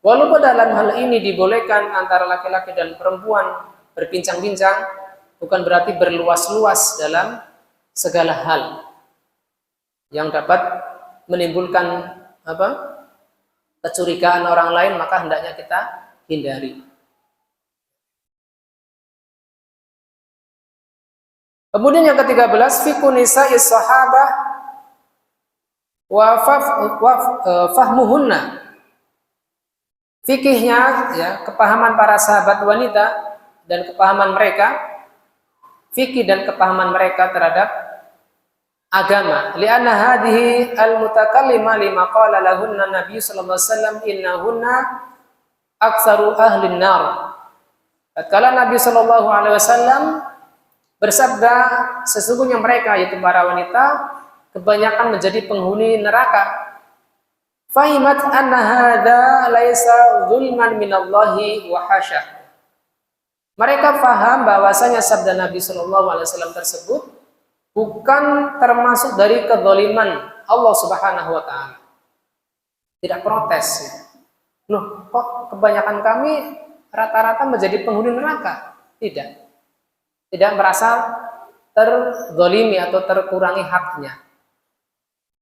Walaupun dalam hal ini dibolehkan antara laki-laki dan perempuan berbincang-bincang, bukan berarti berluas-luas dalam segala hal yang dapat menimbulkan kecurigaan orang lain, maka hendaknya kita hindari. Kemudian yang ke-13, fiqhu nisa'is sahabah wa fahmuhunna. Fikihnya, ya, kepahaman para sahabat wanita dan kepahaman mereka, fikih dan kepahaman mereka terhadap agama. Li'anna hadhihi al-mutakallima lima qala lahunna Nabi sallallahu alaihi wasallam innahunna aktsaru ahlin nar. Tatkala Nabi Shallallahu Alaihi Wasallam bersabda, sesungguhnya mereka, yaitu para wanita, kebanyakan menjadi penghuni neraka. Fahimat anna hadza laisa zulman minallahi wa hasya. Mereka paham bahwasanya sabda Nabi Shallallahu Alaihi Wasallam tersebut bukan termasuk dari kezaliman Allah Subhanahu Wa Taala. Tidak protes. Loh, kok kebanyakan kami rata-rata menjadi penghuni neraka? Tidak. Tidak merasa terzalimi atau terkurangi haknya.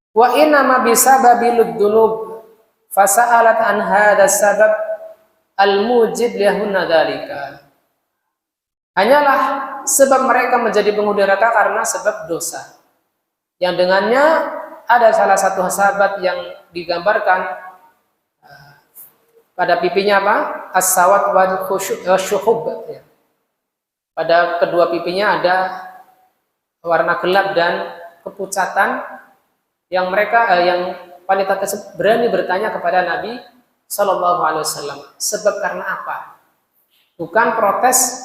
Wa inna ma bisababil dzunub fasa'alat an hadzal sabab al-mujib lahunna dzalika. Hanyalah sebab mereka menjadi penghuni neraka karena sebab dosa. Yang dengannya ada salah satu sahabat yang digambarkan pada pipinya apa? As-sawat wal syuhub. Pada kedua pipinya ada warna gelap dan kepucatan, yang wanita tersebut berani bertanya kepada Nabi Shallallahu Alaihi Wasallam, sebab karena apa? Bukan protes,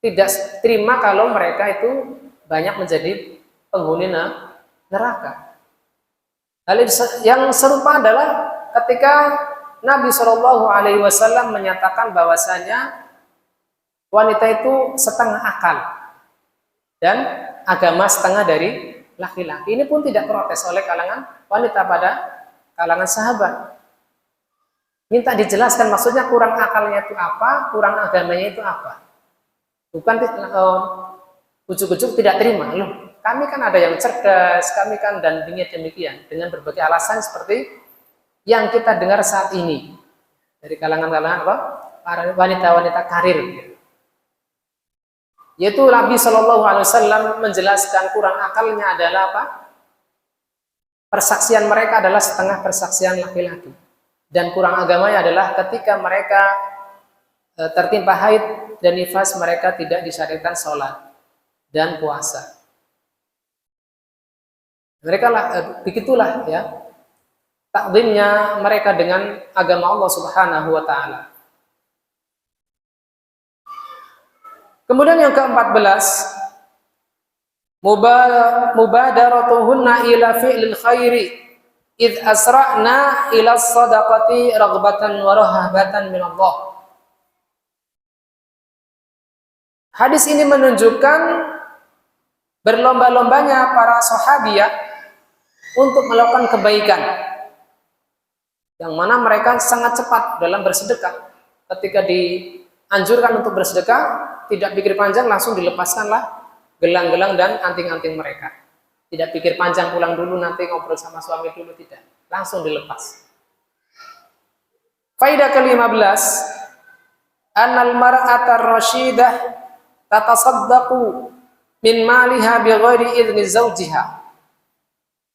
tidak terima kalau mereka itu banyak menjadi penghuni neraka. Hal yang serupa adalah ketika Nabi Shallallahu Alaihi Wasallam menyatakan bahwasanya wanita itu setengah akal dan agama setengah dari laki-laki. Ini pun tidak protes oleh kalangan wanita pada kalangan sahabat. Minta dijelaskan maksudnya kurang akalnya itu apa, kurang agamanya itu apa. Bukan ujuk-ujuk tidak terima. Loh, kami kan ada yang cerdas, kami kan dan demikian dengan berbagai alasan seperti yang kita dengar saat ini dari kalangan-kalangan apa? Para wanita-wanita karir. Yaitu Nabi Shallallahu Alaihi Wasallam menjelaskan kurang akalnya adalah apa? Persaksian mereka adalah setengah persaksian laki-laki, dan kurang agamanya adalah ketika mereka tertimpa haid dan nifas, mereka tidak disyariatkan sholat dan puasa. Mereka begitulah ya takdimnya mereka dengan agama Allah Subhanahu Wa Taala. Kemudian yang ke-14, mubadaratuhunna ila fi'lil khairi id asra'na ila sadaqati raghbatan wa rahabatan min Allah. Hadis ini menunjukkan berlomba-lombanya para sahabiah untuk melakukan kebaikan, yang mana mereka sangat cepat dalam bersedekah. Ketika dianjurkan untuk bersedekah, tidak pikir panjang, langsung dilepaskanlah gelang-gelang dan anting-anting mereka. Tidak pikir panjang, pulang dulu nanti ngobrol sama suami dulu, tidak. Langsung dilepas. Faidah ke-15, annal mar'ata rasyidah tatasaddaqu min maliha bighairi idzni zawjiha.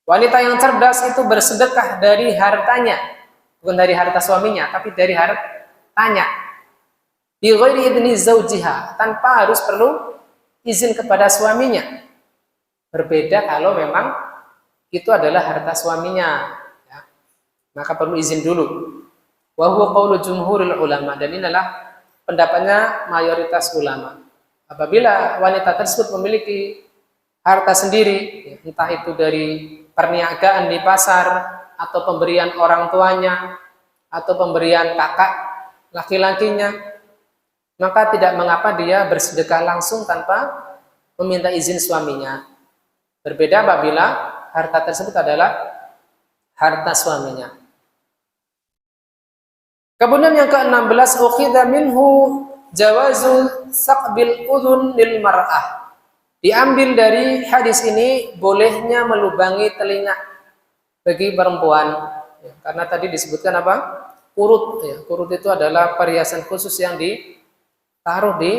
Wanita yang cerdas itu bersedekah dari hartanya, bukan dari harta suaminya, tapi dari hartanya. Bighairi idzni zawjiha, tanpa harus perlu izin kepada suaminya. Berbeda kalau memang itu adalah harta suaminya, ya, maka perlu izin dulu. Wa huwa qaulu jumhuril ulama, dan inilah pendapatnya mayoritas ulama. Apabila wanita tersebut memiliki harta sendiri, entah itu dari perniagaan di pasar, atau pemberian orang tuanya, atau pemberian kakak laki-lakinya, maka tidak mengapa dia bersedekah langsung tanpa meminta izin suaminya. Berbeda apabila harta tersebut adalah harta suaminya. Kemudian yang ke-16, ukhidha minhu jawazu saqbil udhun lil mar'ah. Diambil dari hadis ini bolehnya melubangi telinga bagi perempuan. Ya, karena tadi disebutkan apa? Kurut. Ya, kurut itu adalah perhiasan khusus yang ditaruh di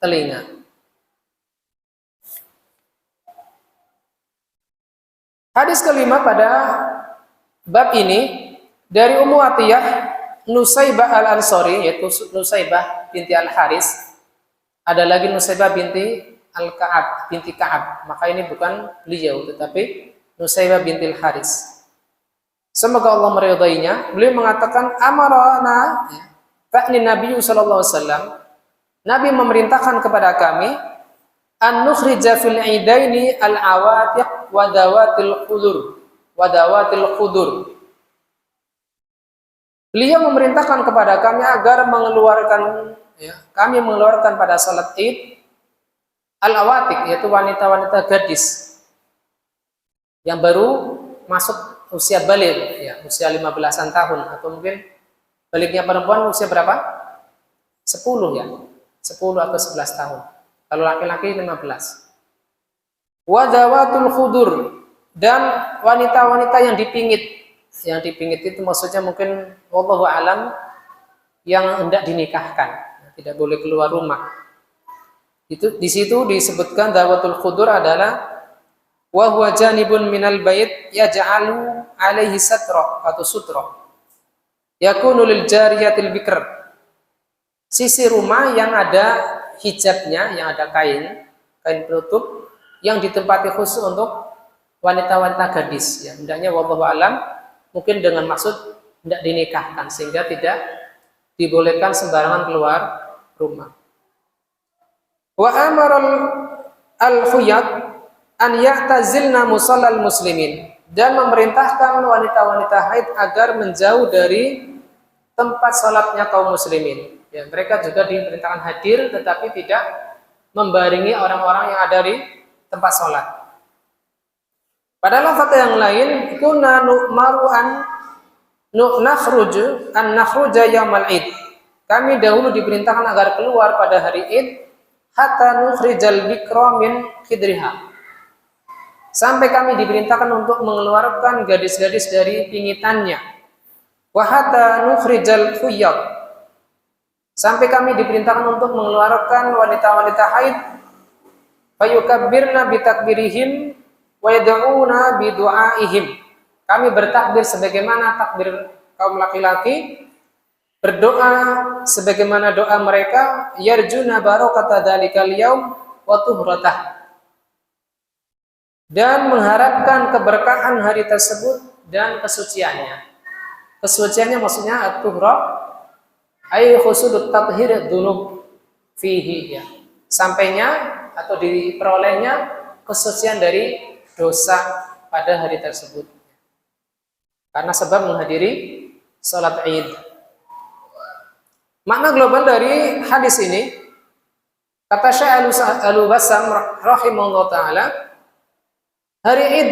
telinga. Hadis kelima pada bab ini dari Ummu Atiyah Nusaybah al-Ansari, yaitu Nusaybah binti Al-Haris. Ada lagi Nusaybah binti Al-Ka'ab, binti Ka'ab. Maka ini bukan beliau, tetapi Nusaybah binti Al-Haris. Semoga Allah meridainya. Beliau mengatakan amarana, yakni Nabi sallallahu alaihi wasallam, Nabi memerintahkan kepada kami an nukhrija fil idaini al awatiq wa dawatil khudur. Beliau memerintahkan kepada kami agar kami mengeluarkan pada salat Id al-awatiq, yaitu wanita-wanita gadis yang baru masuk usia baligh, ya, usia 15-an tahun, atau mungkin balighnya perempuan usia berapa? 10 ya. 10 atau 11 tahun. Kalau laki-laki 15. Wa dawatul khudur, dan wanita-wanita yang dipingit. Yang dipingit itu maksudnya mungkin wallahu alam yang hendak dinikahkan, tidak boleh keluar rumah. Itu di situ disebutkan dawatul khudur adalah wa huwa janibun minal bait yaj'alu alaihi satra atau sutra yakunu lil jariyatil bikr, sisi rumah yang ada hijabnya, yang ada kain penutup yang ditempati khusus untuk wanita-wanita gadis, ya, hendaknya wallahu alam mungkin dengan maksud tidak dinikahkan sehingga tidak dibolehkan sembarangan keluar rumah. Wa amara al-khuyat an ya'tazilna musallal muslimin, dan memerintahkan wanita-wanita haid agar menjauh dari tempat salatnya kaum muslimin. Ya, mereka juga diperintahkan hadir tetapi tidak membaringi orang-orang yang ada di tempat salat. Pada lafaz yang lain, kunna nu'maru an nakhruja yaumal id. Kami dahulu diperintahkan agar keluar pada hari Id hatta nukhrijal bikra min khidriha. Sampai kami diperintahkan untuk mengeluarkan gadis-gadis dari pingitannya. Wa hatta nukhrijal khuyyat. Sampai kami diperintahkan untuk mengeluarkan wanita-wanita haid. Fayukabbirna bitakbirihim wa yad'una bidu'aihim. Kami bertakbir sebagaimana takbir kaum laki-laki, berdoa sebagaimana doa mereka, yarjuna barakata dzalikal yaum wa tuhratah, dan mengharapkan keberkahan hari tersebut dan kesuciannya. Kesuciannya maksudnya at-tuhra ay khusudut tathhir dzunub fihi, ya. Sampainya atau diperolehnya kesucian dari dosa pada hari tersebut, karena sebab menghadiri salat Id. Makna global dari hadis ini, kata Syekh Al-Bassam rahimahullah taala, hari Id,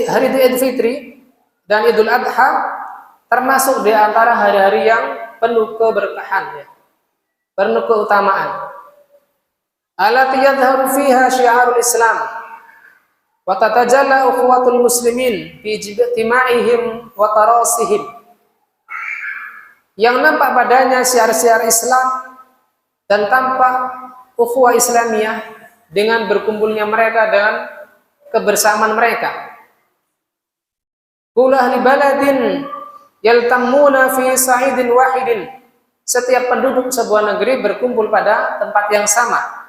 hari Idul Fitri dan Idul Adha termasuk di antara hari-hari yang penuh keberkahan, ya, penuh keutamaan. Allati yadhharu fiha syiarul Islam wa tatajalla ukhuwatul muslimin fi ijtima'ihim wa tarasihim, yang nampak padanya syiar-syiar Islam dan tampak ukhuwah Islamiyah dengan berkumpulnya mereka dan kebersamaan mereka. Kullu ahli baladin yaltamuna fi sa'idin wahidin, setiap penduduk sebuah negeri berkumpul pada tempat yang sama.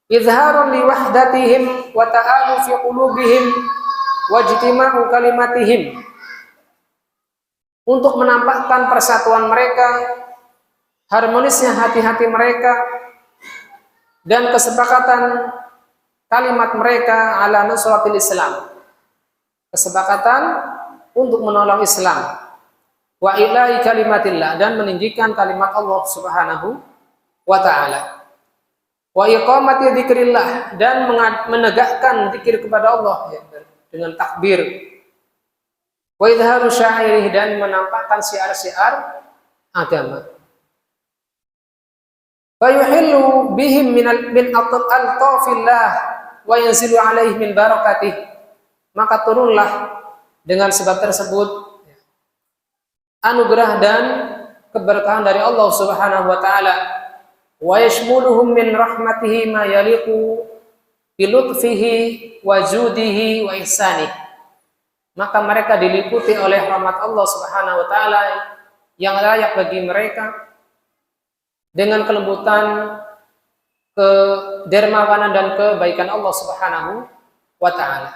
Izharun li wahdatihim wa ta'alu fi qulubihim wa ijtima'u kalimatihim, untuk menampakkan persatuan mereka, harmonisnya hati-hati mereka, dan kesepakatan kalimat mereka ala nusratil Islam, kesepakatan untuk menolong Islam, wa ilahi kalimatillah, dan meninggikan kalimat Allah Subhanahu wa ta'ala, wa iqamati dzikrillah, dan menegakkan zikir kepada Allah, ya, dengan takbir, wa idharu syairih, dan menampakkan syiar-syiar agama. Fa yuhillu bihim min altafillah wa yanzilu alaihim min barakatih, maka turunlah dengan sebab tersebut anugerah dan keberkahan dari Allah Subhanahu wa taala, wa yashmuluhum min rahmatihi ma yaliqu bi lutfihi wa judihi wa ihsanih, maka mereka diliputi oleh rahmat Allah Subhanahu wa taala yang layak bagi mereka dengan kelembutan, kedermawanan dan kebaikan Allah Subhanahu wa taala.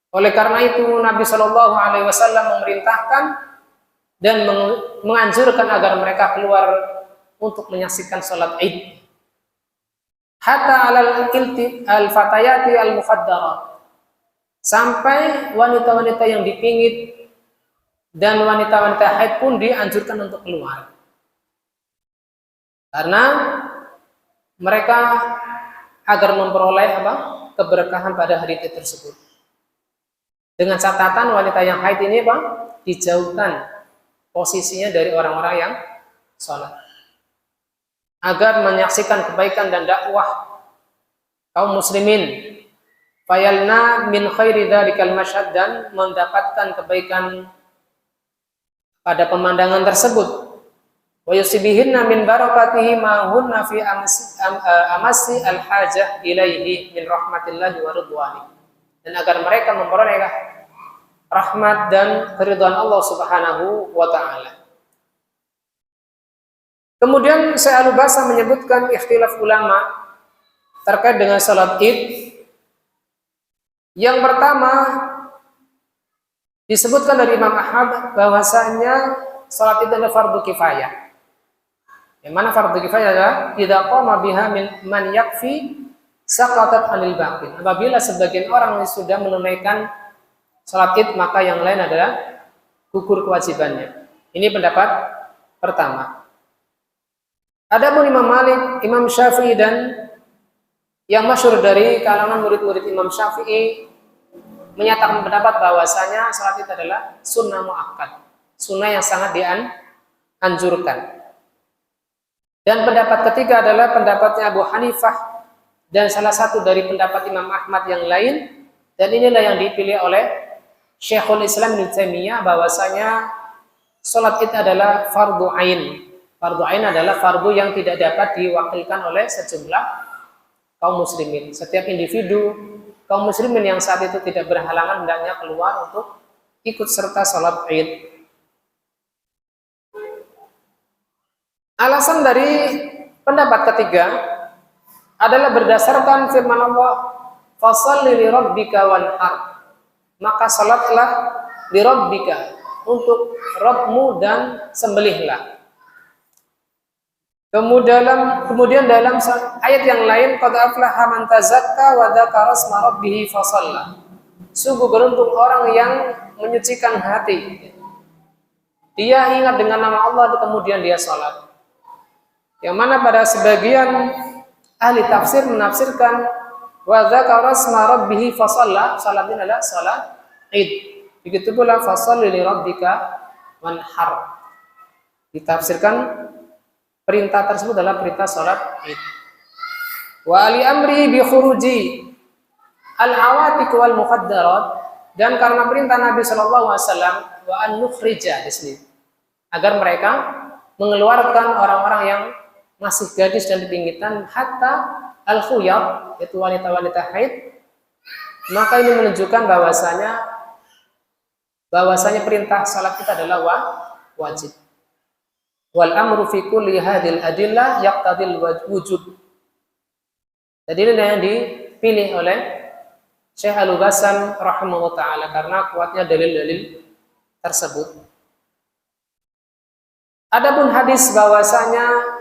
Oleh karena itu Nabi Shallallahu alaihi wasallam memerintahkan dan menganjurkan agar mereka keluar untuk menyaksikan sholat Id. Hatta alal ilti al-fatayati al-mukhaddarat. Sampai wanita-wanita yang dipingit dan wanita-wanita haid pun dianjurkan untuk keluar. Karena mereka agar memperoleh keberkahan pada hari itu tersebut. Dengan catatan wanita yang haid ini dijauhkan posisinya dari orang-orang yang sholat, agar menyaksikan kebaikan dan dakwah kaum muslimin. Fayalna min khairi dzalikal masyhad, dan mendapatkan kebaikan pada pemandangan tersebut. Wa yusibihinna min barakatihi ma hunna fi amasi al-hajah ilaihi min rahmatillahi wa ridwani. Dan agar mereka memperoleh rahmat dan keridhaan Allah Subhanahu wa taala. Kemudian Syekh Al-Ubassah menyebutkan ikhtilaf ulama terkait dengan salat Id. Yang pertama disebutkan dari Imam Ahmad bahwasanya salat Id adalah fardu kifayah. Yang mana fardu kifayah adalah idza qama biha man yakfi saqatat 'anil baqin. Apabila sebagian orang yang sudah menunaikan salat Id, maka yang lain adalah gugur kewajibannya. Ini pendapat pertama. Adapun Imam Malik, Imam Syafi'i, dan yang masyhur dari kalangan murid-murid Imam Syafi'i menyatakan pendapat bahwasanya salat Id adalah sunnah muakkad, sunnah yang sangat dianjurkan. Dan pendapat ketiga adalah pendapatnya Abu Hanifah dan salah satu dari pendapat Imam Ahmad yang lain, dan inilah yang dipilih oleh Syekhul Islam Ibnu Taimiyah bahwasanya salat Id adalah fardu ain. Fardu ain adalah fardu yang tidak dapat diwakilkan oleh sejumlah kaum muslimin. Setiap individu kaum muslimin yang saat itu tidak berhalangan hendaknya keluar untuk ikut serta salat Id. Alasan dari pendapat ketiga adalah berdasarkan firman Allah, "Fashalli li rabbika wanhar." Maka salatlah li rabbika, untuk Rabbmu, dan sembelihlah. Kemudian dalam ayat yang lain, qad aflaha man tazakka wa dzakara asma rabbih fasalla. Sungguh beruntung orang yang menyucikan hati. Dia ingat dengan nama Allah kemudian dia salat. Yang mana pada sebagian ahli tafsir menafsirkan wa dzakara asma rabbih fasalla, salat ini adalah salat Id. Begitu pula fashalli li rabbika wanhar. Ditafsirkan perintah tersebut adalah perintah salat Id. Wa ali amri bi khuruji al-awatiq wal muqaddarat, dan karena perintah Nabi sallallahu alaihi wasallam wa an nukhrija di sini, agar mereka mengeluarkan orang-orang yang masih gadis dan dipinggitan, hatta al-khuyat, yaitu wanita-wanita haid, maka ini menunjukkan bahwasanya perintah salat kita adalah wajib. Wal amru fi kulli hadhil adillah yaqtadil wujud. Jadi ini yang dipilih oleh Syekh Al-Ubassah rahimahullah taala karena kuatnya dalil-dalil tersebut. Adapun hadis bahwasanya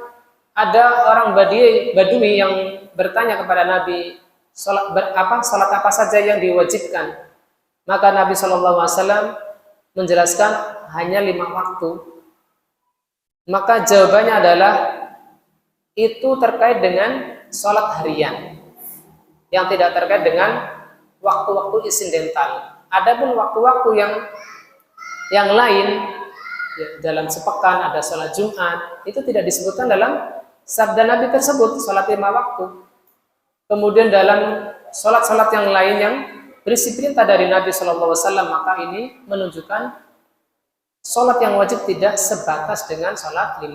ada orang Badui yang bertanya kepada Nabi, salat apa saja yang diwajibkan? Maka Nabi SAW menjelaskan hanya 5 waktu. Maka jawabannya adalah itu terkait dengan salat harian, yang tidak terkait dengan waktu-waktu insidental. Adapun waktu-waktu yang lain, ya, dalam sepekan ada salat Jumat, itu tidak disebutkan dalam sabda Nabi tersebut, salat 5 waktu. Kemudian dalam salat-salat yang lain yang berisi perintah dari Nabi SAW, maka ini menunjukkan salat yang wajib tidak sebatas dengan salat 5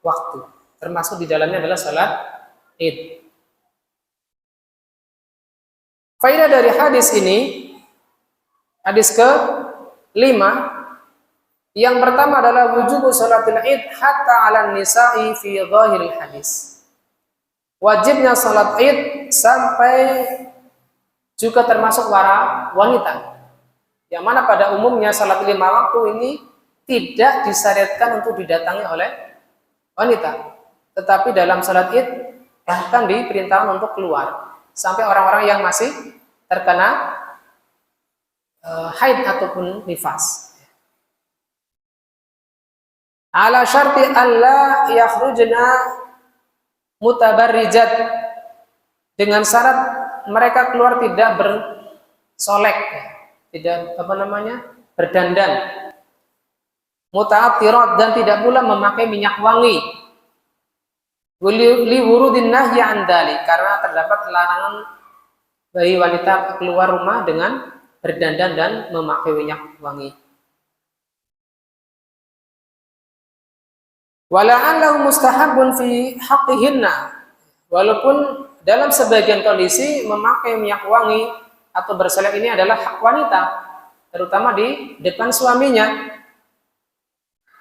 waktu. Termasuk di dalamnya adalah salat Id. Faedah dari hadis ini, hadis ke-5, yang pertama adalah wujubu salatil Id hatta 'alan nisa'i fi dhahiril hadis. Wajibnya salat Id sampai juga termasuk para wanita. Yang mana pada umumnya salat 5 waktu ini tidak disyariatkan untuk didatangi oleh wanita. tetapi dalam salat Id bahkan diperintahkan untuk keluar sampai orang-orang yang masih terkena haid ataupun nifas. Ala syarti alla yakhrujna mutabarrijat, dengan syarat mereka keluar tidak bersolek, tidak berdandan, muta'attirat, dan tidak pula memakai minyak wangi, li wurudin nahyi an dzalik, karena terdapat larangan bagi wanita keluar rumah dengan berdandan dan memakai minyak wangi. Wala'allahu mustahabun fi haqqihinna, walaupun dalam sebagian kondisi memakai minyak wangi atau bersolek ini adalah hak wanita, terutama di depan suaminya.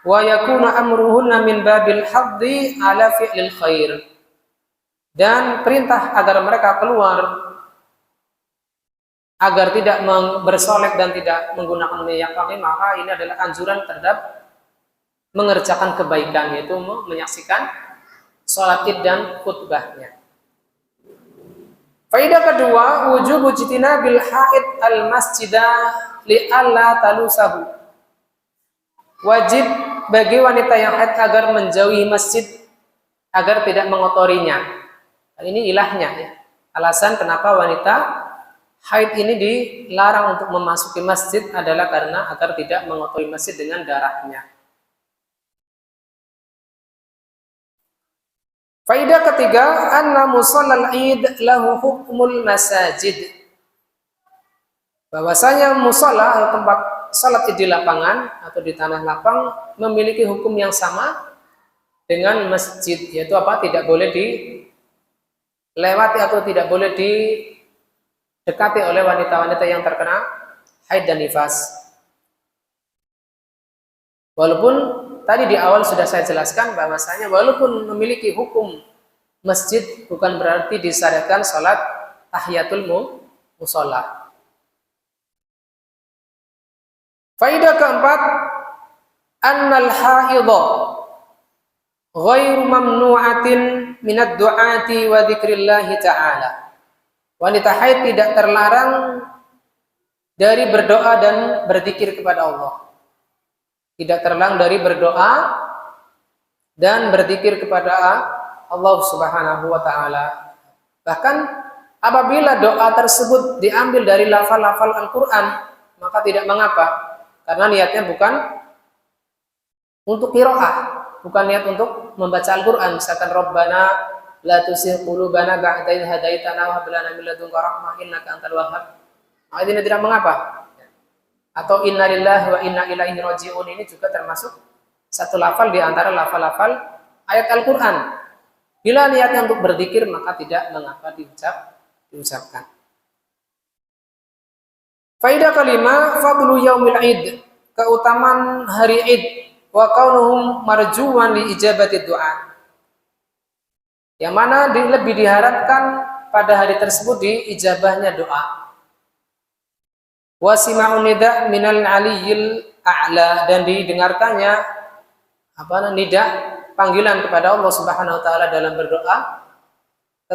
Wa yakuna amruhunna min babil haddi ala fi'lil khair, dan perintah agar mereka keluar agar tidak bersolek dan tidak menggunakan minyak wangi, maka ini adalah anjuran terhadap mengerjakan kebaikan, yaitu menyaksikan sholat Id dan khutbahnya. Faidah kedua, wujub ijtinabil haid al masjidah li alla talusahu. Wajib bagi wanita yang haid agar menjauhi masjid agar tidak mengotorinya. Ini ilahnya ya. Alasan kenapa wanita haid ini dilarang untuk memasuki masjid adalah karena agar tidak mengotori masjid dengan darahnya. Faidah ketiga, anna musallal Id lahu hukmul masajid. Bahwasanya musalla, tempat salat Id di lapangan atau di tanah lapang, memiliki hukum yang sama dengan masjid, yaitu apa? Tidak boleh dilewati atau tidak boleh didekati oleh wanita-wanita yang terkena haid dan nifas. Walaupun tadi di awal sudah saya jelaskan bahwasanya walaupun memiliki hukum masjid, bukan berarti disyariatkan sholat tahiyatul musholla. Faidah keempat, annal haidha ghairu mamnu'atin minad du'ati wa dzikrillahi ta'ala. Wanita haid tidak terlarang dari berdoa dan berzikir kepada Allah. Tidak terlarang dari berdoa dan berzikir kepada Allah Subhanahu wa taala. Bahkan apabila doa tersebut diambil dari lafal-lafal Al-Qur'an, maka tidak mengapa, karena niatnya bukan untuk qiraah, bukan niat untuk membaca Al-Qur'an. Misalkan Rabbana la tuzigh qulubana ba'da idh hadaitana wa hab lana min ladunka rahmah innaka antal wahhab. Maka ini tidak mengapa. Atau inna lillahi wa inna ilaihi raji'un, ini juga termasuk satu lafal di antara lafal-lafal ayat Al-Qur'an. Bila niatnya untuk berzikir, maka tidak mengapa diucapkan. Faidah kelima, fadlu yaumil Id, keutamaan hari Id, wa kaunuhum marjuwan li ijabati du'a, yang mana lebih diharapkan pada hari tersebut diijabahnya doa. Wasima'un nida minal aliyil a'la, dan didengarkannya nida, panggilan kepada Allah Subhanahu wa taala dalam berdoa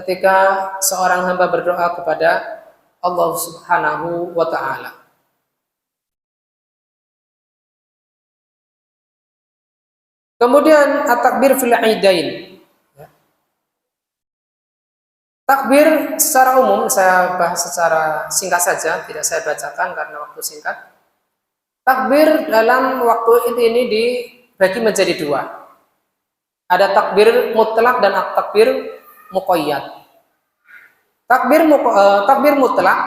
ketika seorang hamba berdoa kepada Allah Subhanahu wa taala. Kemudian at-takbir fil idain. Takbir secara umum saya bahas secara singkat saja, tidak saya bacakan karena waktu singkat. Takbir dalam waktu ini dibagi menjadi dua. Ada takbir mutlak dan takbir muqayyad. Takbir mutlak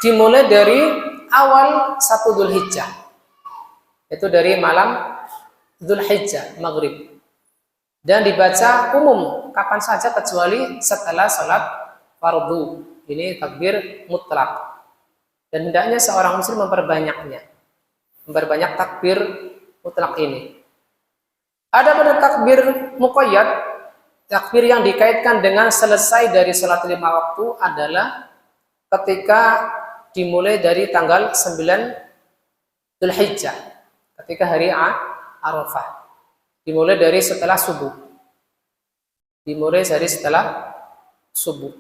dimulai dari awal 1 Dzulhijjah, itu dari malam Dzulhijjah maghrib, dan dibaca umum kapan saja kecuali setelah sholat fardu. Ini takbir mutlak, dan hendaknya seorang muslim memperbanyak takbir mutlak ini. Ada pada takbir muqayyad, takbir yang dikaitkan dengan selesai dari sholat 5 waktu adalah ketika dimulai dari tanggal 9 Dzulhijjah, ketika hari Arafah, dimulai dari setelah subuh. dimulai dari setelah subuh.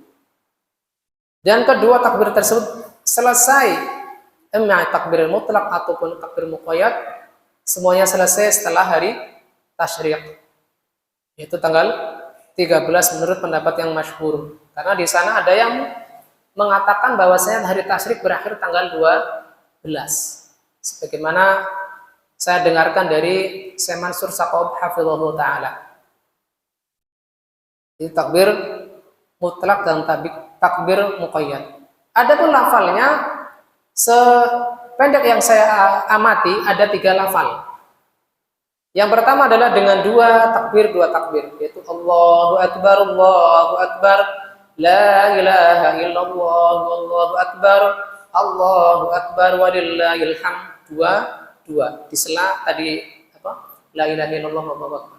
Dan kedua takbir tersebut selesai, takbir mutlak ataupun takbir muqayyad, semuanya selesai setelah hari tasyrik, yaitu tanggal 13 menurut pendapat yang masyhur. Karena di sana ada yang mengatakan bahwasanya hari tasyrik berakhir tanggal 12. Sebagaimana saya dengarkan dari Syekh Mansur Saqab hafizahullah taala. Ini takbir mutlak dan takbir muqayyad. Adapun lafalnya sependek yang saya amati ada 3 lafal. Yang pertama adalah dengan 2 takbir, yaitu Allahu Akbar, la ilaha illallah, Allahu Akbar walillahil hamd. Dua. Di sela tadi la ilaha illallah, Allahu Akbar.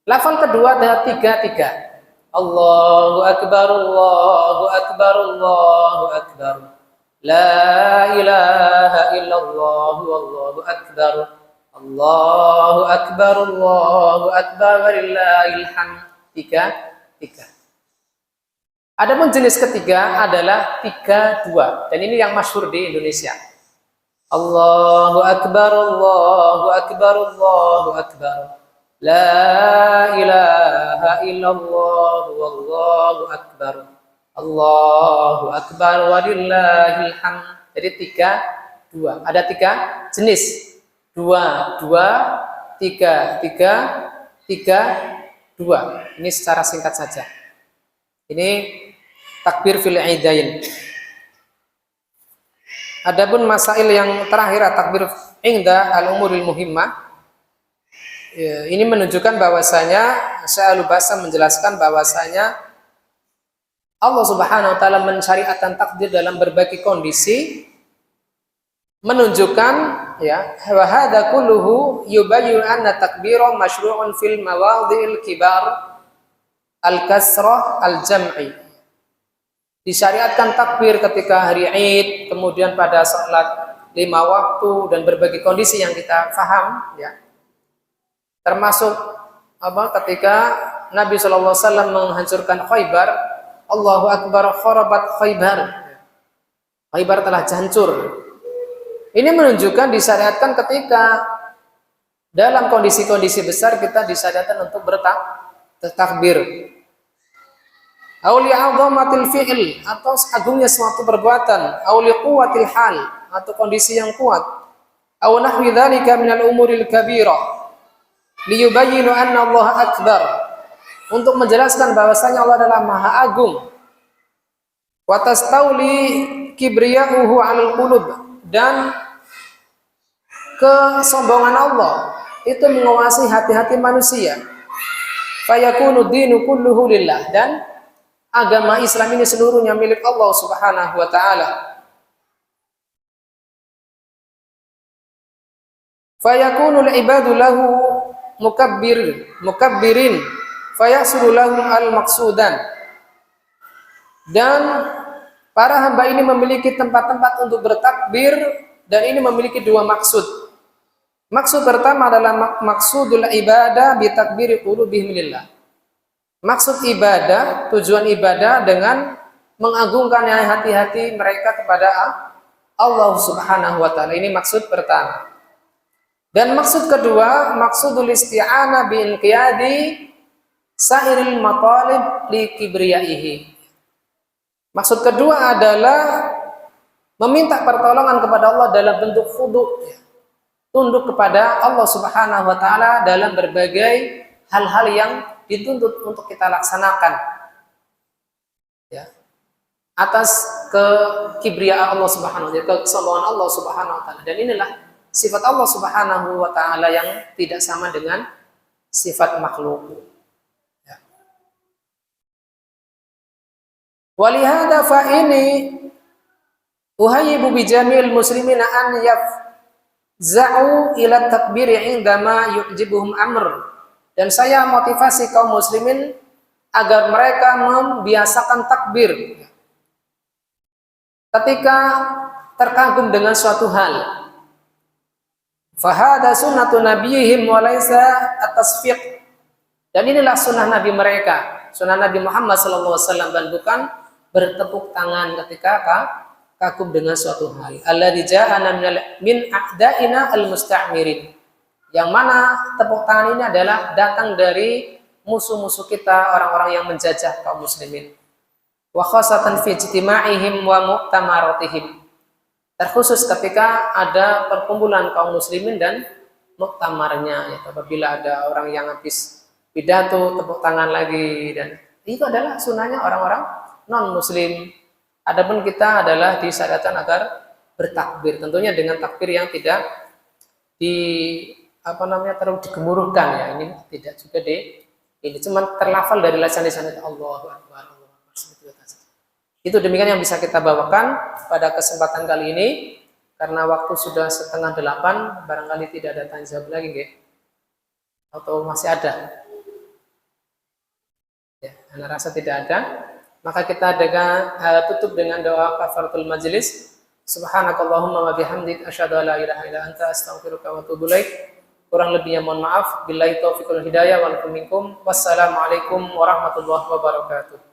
Lafal kedua adalah 3. Allahu Akbar, la ilaha illallah, Allahu Akbar, walillahil hamd. 3. Adapun jenis ketiga adalah 3-2, dan ini yang masyhur di Indonesia. Allahu Akbar, la ilaha illallah, Allahu Akbar walillahil hamd. Jadi 3-2. Ada 3 jenis. 2, 3, 2. Ini secara singkat saja. Ini takbir fil idain. Adapun masail yang terakhir, takbir inda al-umuril muhimmah. Ini menunjukkan bahwasanya Syekh Al-Bassam menjelaskan bahwasanya Allah Subhanahu wa taala mensyariatkan takbir dalam berbagai kondisi, menunjukkan wa hadza kulluhu yubayyin anna takbira masyru'un fil mawadhi'il kibar al-kasrah al-jam'i. Disyariatkan takbir ketika hari Id, kemudian pada salat 5 waktu dan berbagai kondisi yang kita paham, termasuk ketika Nabi SAW menghancurkan Khaybar, Allahu Akbar kharabat Khaybar. Khaybar telah hancur. Ini menunjukkan disyariatkan ketika dalam kondisi-kondisi besar kita disyariatkan untuk bertakbir. Auli azamatil fi'il, atau agungnya suatu perbuatan, auli quwwatil hal, atau kondisi yang kuat. Aw nahwi dzalika minal umuril kabira. Liyubayyinu anna Allah akbar, untuk menjelaskan bahwasanya Allah adalah Maha Agung. Wa tastauli kibriya'uhu 'alal qulub, dan kesombongan Allah itu menguasai hati-hati manusia. Fayakunu dinu kulluhu lillah, dan agama Islam ini seluruhnya milik Allah Subhanahu wa taala. Fayakunul ibadu lahu mukabbirin fayasulu lahum al-maqsudan, dan para hamba ini memiliki tempat-tempat untuk bertakbir, dan ini memiliki 2 maksud. Maksud pertama adalah maksudul ibadah bi takbiri qulubihim lillah. Maksud ibadah, tujuan ibadah dengan mengagungkan hati-hati mereka kepada Allah Subhanahu wa taala. Ini maksud pertama. Dan maksud kedua, maksudul isti'anah bi inqiyadi sairil matalib li kibriyaihi. Maksud kedua adalah meminta pertolongan kepada Allah dalam bentuk khudu', tunduk kepada Allah Subhanahu wa taala dalam berbagai hal-hal yang dituntut untuk kita laksanakan, atas kekibriyaan Allah Subhanahu wa taala, kesombongan Allah Subhanahu wa taala. Dan inilah sifat Allah Subhanahu wa taala yang tidak sama dengan sifat makhluk. Walihada fa ini uhayyibu bi jamil muslimina an yafza'u ila takbir indama yu'jibuhum amr. Dan saya motivasi kaum muslimin agar mereka membiasakan takbir ketika terkagum dengan suatu hal. Fahada sunnatu nabiyihim wa laisa at-tasfiq. Dan inilah sunnah Nabi mereka, sunnah Nabi Muhammad SAW, dan bukan bertepuk tangan ketika kagum dengan suatu hal. Alladzi ja'ana min a'da'ina al-musta'mirin. Yang mana tepuk tangan ini adalah datang dari musuh-musuh kita, orang-orang yang menjajah kaum muslimin. Wa khasatan fi ijtima'ihim wa mu'tamaratihim. Terkhusus ketika ada perkumpulan kaum muslimin dan muktamarnya, yaitu apabila ada orang yang habis pidato tepuk tangan lagi, dan itu adalah sunnahnya orang-orang non muslim. Adapun kita adalah disyariatkan agar bertakbir, tentunya dengan takbir yang tidak terlalu digemuruhkan ya. Ini tidak juga ini cuma terlafal dari lisan-lisan itu, Allahu Akbar, Allahu Akbar. Itu demikian yang bisa kita bawakan pada kesempatan kali ini. Karena waktu sudah 7:30, barangkali tidak ada tanya jawab lagi, nggih? Atau masih ada? Ya, Anda rasa tidak ada. Maka kita tutup dengan doa kafaratul majlis. Subhanakallahumma wa bihamdik asyhadu an la ilaha illa anta astaghfiruka wa atubu ilaik. Kurang lebihnya mohon maaf. Billahi taufiq wal hidayah wal minkum. Wassalamualaikum warahmatullahi wabarakatuh.